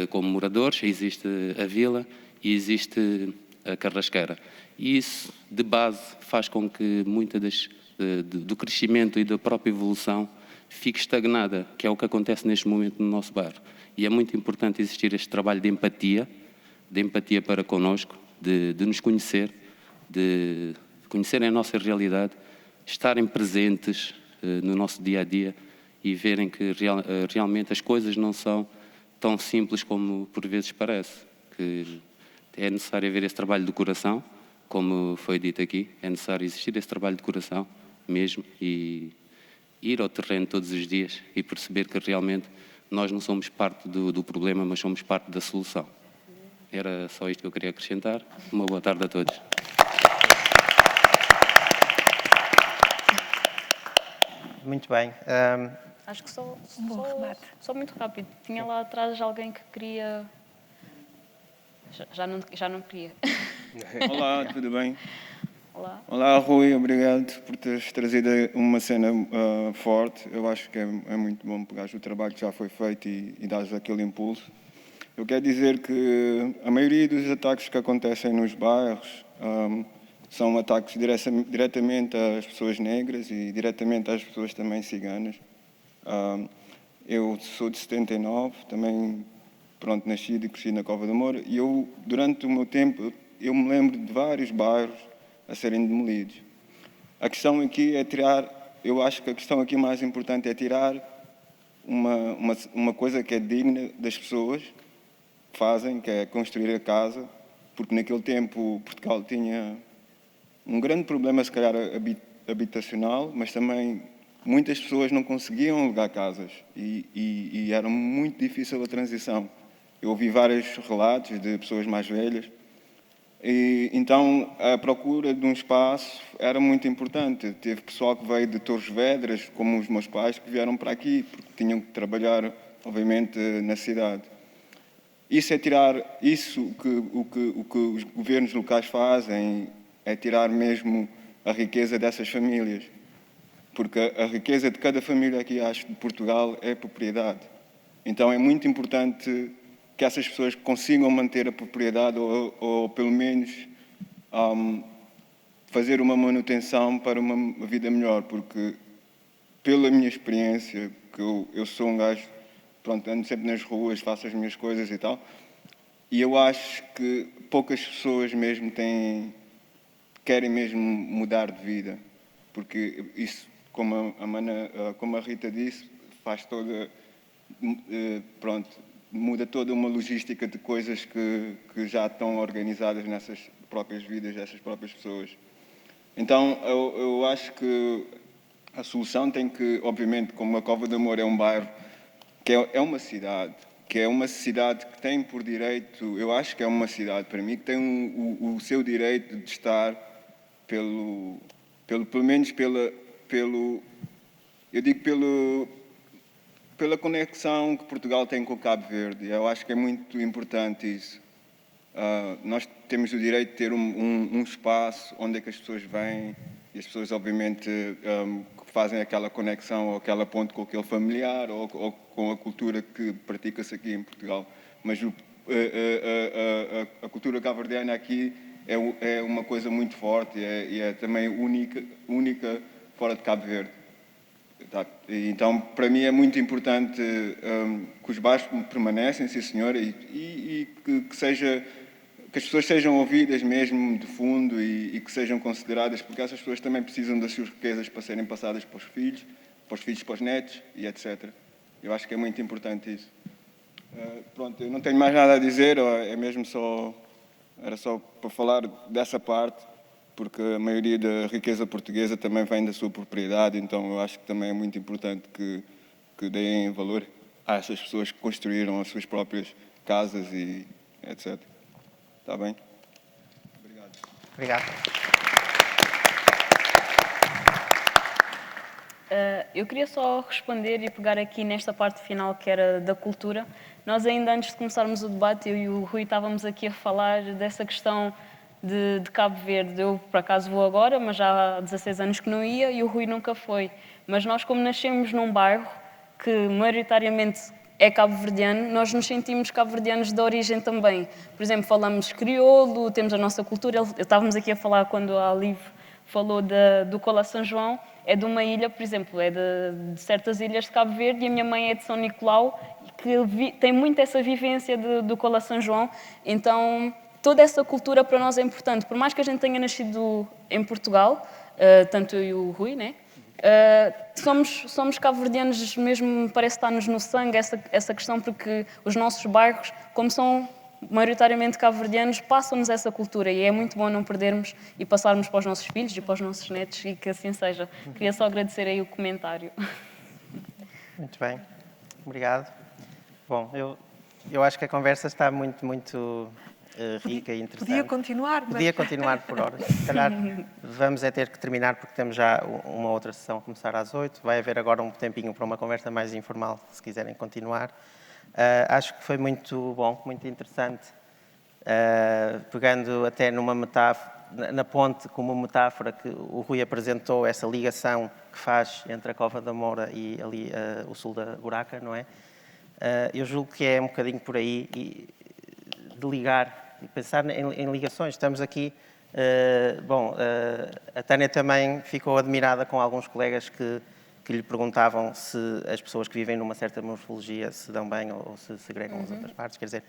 como moradores, existe a vila e existe a Carrasqueira. E isso, de base, faz com que muita do crescimento e da própria evolução fique estagnada, que é o que acontece neste momento no nosso bairro. E é muito importante existir este trabalho de empatia para connosco, de nos conhecer, de conhecerem a nossa realidade, estarem presentes no nosso dia-a-dia e verem que realmente as coisas não são tão simples como por vezes parece. Que é necessário haver esse trabalho de coração, como foi dito aqui, é necessário existir esse trabalho de coração mesmo e ir ao terreno todos os dias e perceber que realmente nós não somos parte do problema, mas somos parte da solução. Era só isto que eu queria acrescentar. Uma boa tarde a todos. Muito bem. Acho que só muito rápido. Tinha lá atrás alguém que queria... Já não queria. Olá, tudo bem? Olá. Olá, Rui, obrigado por teres trazido uma cena forte. Eu acho que é muito bom pegares o trabalho que já foi feito e dares aquele impulso. Eu quero dizer que a maioria dos ataques que acontecem nos bairros são ataques diretamente às pessoas negras e diretamente às pessoas também ciganas. Eu sou de 79, também nascido e cresci na Cova da Moura, e eu, durante o meu tempo, eu me lembro de vários bairros a serem demolidos. A questão aqui é tirar, eu acho que a questão aqui mais importante é tirar uma coisa que é digna das pessoas que fazem, que é construir a casa, porque naquele tempo Portugal tinha um grande problema, se calhar, habitacional, mas também muitas pessoas não conseguiam alugar casas e era muito difícil a transição. Eu ouvi vários relatos de pessoas mais velhas e então a procura de um espaço era muito importante. Teve pessoal que veio de Torres Vedras, como os meus pais, que vieram para aqui porque tinham que trabalhar, obviamente, na cidade. Isso é tirar o que os governos locais fazem, é tirar mesmo a riqueza dessas famílias. Porque a riqueza de cada família aqui, acho, de Portugal é propriedade. Então é muito importante que essas pessoas consigam manter a propriedade ou pelo menos fazer uma manutenção para uma vida melhor, porque pela minha experiência, que eu sou um gajo, ando sempre nas ruas, faço as minhas coisas e tal, e eu acho que poucas pessoas mesmo querem mesmo mudar de vida, porque isso, como a Rita disse, faz toda, muda toda uma logística de coisas que já estão organizadas nessas próprias vidas dessas próprias pessoas. Então, eu acho que a solução tem que, obviamente, como a Cova da Moura é um bairro, que é uma cidade, que tem por direito, eu acho que é uma cidade para mim, que tem o seu direito de estar pelo menos pela conexão que Portugal tem com o Cabo Verde. Eu acho que é muito importante isso. Nós temos o direito de ter um espaço onde é que as pessoas vêm e as pessoas, obviamente, fazem aquela conexão ou aquela ponte com aquele familiar ou com a cultura que pratica-se aqui em Portugal. Mas a cultura cabo-verdiana aqui é uma coisa muito forte e é também única fora de Cabo Verde. Então, para mim é muito importante que os bairros permanecem, sim senhora, e que as pessoas sejam ouvidas mesmo de fundo e que sejam consideradas, porque essas pessoas também precisam das suas riquezas para serem passadas para os filhos, para os netos e etc. Eu acho que é muito importante isso. Eu não tenho mais nada a dizer, é mesmo só Era só para falar dessa parte, porque a maioria da riqueza portuguesa também vem da sua propriedade, então eu acho que também é muito importante que deem valor a essas pessoas que construíram as suas próprias casas e etc. Está bem? Obrigado. Obrigado. Eu queria só responder e pegar aqui nesta parte final que era da cultura. Nós ainda antes de começarmos o debate, eu e o Rui estávamos aqui a falar dessa questão de Cabo Verde. Eu, por acaso, vou agora, mas já há 16 anos que não ia e o Rui nunca foi. Mas nós, como nascemos num bairro que maioritariamente é cabo-verdiano, nós nos sentimos cabo-verdianos de origem também. Por exemplo, falamos crioulo, temos a nossa cultura. Estávamos aqui a falar quando a Alive falou do Cola São João, é de uma ilha, por exemplo, é de certas ilhas de Cabo Verde e a minha mãe é de São Nicolau, que tem muito essa vivência do Cola São João. Então, toda essa cultura para nós é importante. Por mais que a gente tenha nascido em Portugal, tanto eu e o Rui, né? Somos cabo-verdianos mesmo, parece estar-nos no sangue essa questão, porque os nossos bairros, como são maioritariamente cabo-verdianos, passam-nos essa cultura e é muito bom não perdermos e passarmos para os nossos filhos e para os nossos netos e que assim seja. Queria só agradecer aí o comentário. Muito bem, obrigado. Bom, eu acho que a conversa está muito rica e interessante. Podia continuar, mas... Podia continuar por horas. Se calhar vamos ter que terminar porque temos já uma outra sessão a começar às 8. Vai haver agora um tempinho para uma conversa mais informal, se quiserem continuar. Acho que foi muito bom, muito interessante, pegando até numa metáfora, na ponte como metáfora que o Rui apresentou, essa ligação que faz entre a Cova da Moura e ali o sul da Buraca, não é? Eu julgo que é um bocadinho por aí de ligar, de pensar em ligações. Estamos aqui, a Tânia também ficou admirada com alguns colegas que lhe perguntavam se as pessoas que vivem numa certa morfologia se dão bem ou se segregam as outras partes. Quer dizer,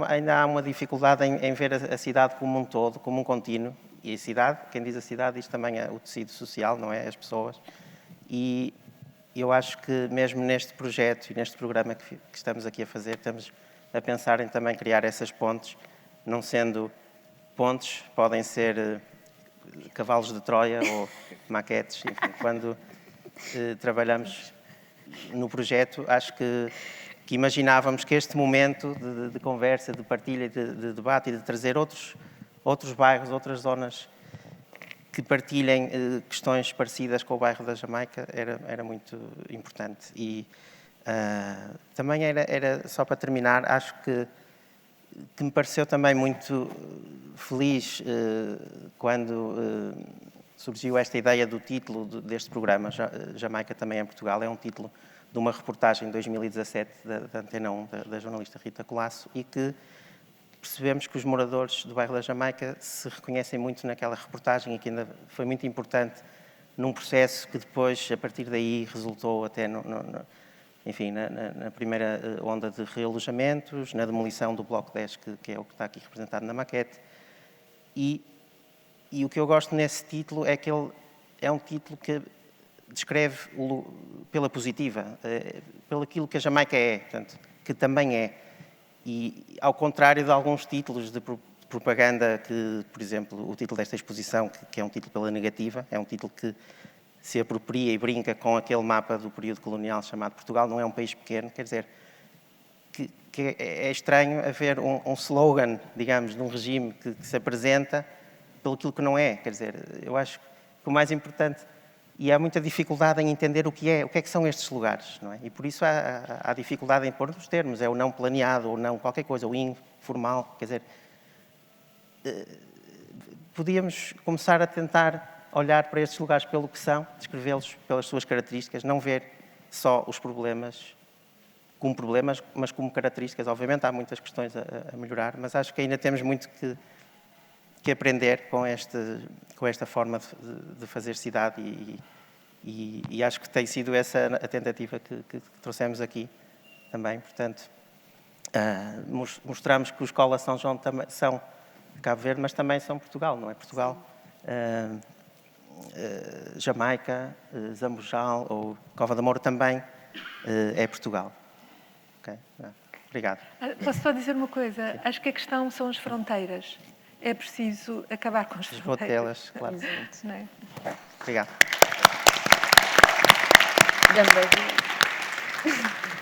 ainda há uma dificuldade em ver a cidade como um todo, como um contínuo. E a cidade, quem diz a cidade, diz também o tecido social, não é? As pessoas. E eu acho que mesmo neste projeto e neste programa que estamos aqui a fazer, estamos a pensar em também criar essas pontes, não sendo pontes, podem ser cavalos de Troia ou maquetes. Enfim, quando trabalhamos no projeto, acho que imaginávamos que este momento de conversa, de partilha, de debate e de trazer outros bairros, outras zonas que partilhem questões parecidas com o bairro da Jamaica era muito importante. E também era, só para terminar, acho que me pareceu também muito feliz quando surgiu esta ideia do título deste programa, Jamaica também em Portugal. É um título de uma reportagem de 2017 da Antena 1, da jornalista Rita Colasso, e que percebemos que os moradores do bairro da Jamaica se reconhecem muito naquela reportagem e que ainda foi muito importante num processo que depois, a partir daí, resultou até enfim, na primeira onda de realojamentos, na demolição do Bloco 10, que é o que está aqui representado na maquete. E o que eu gosto nesse título é que ele é um título que descreve pela positiva, pelo aquilo que a Jamaica é, portanto, que também é. E ao contrário de alguns títulos de propaganda que, por exemplo, o título desta exposição, que é um título pela negativa, é um título que se apropria e brinca com aquele mapa do período colonial chamado Portugal, não é um país pequeno, quer dizer, que é estranho haver um slogan, digamos, de um regime que se apresenta pelo aquilo que não é, quer dizer, eu acho que o mais importante, e há muita dificuldade em entender o que é que são estes lugares, não é? E por isso há dificuldade em pôr os termos, é o não planeado, ou não qualquer coisa, o informal, quer dizer, podíamos começar a tentar olhar para estes lugares pelo que são, descrevê-los pelas suas características, não ver só os problemas como problemas, mas como características. Obviamente há muitas questões a melhorar, mas acho que ainda temos muito que aprender com esta forma de fazer cidade e acho que tem sido essa a tentativa que trouxemos aqui também. Portanto, mostramos que os Cola São João também são Cabo Verde, mas também são Portugal, não é? Portugal, Jamaica, Zambojal ou Cova da Moura também é Portugal. Ok, obrigado. Posso só dizer uma coisa? Sim. Acho que a questão são as fronteiras. É preciso acabar com as fronteiras. Esgotá-las, claro. Exato. Não é? Obrigado. Ganda.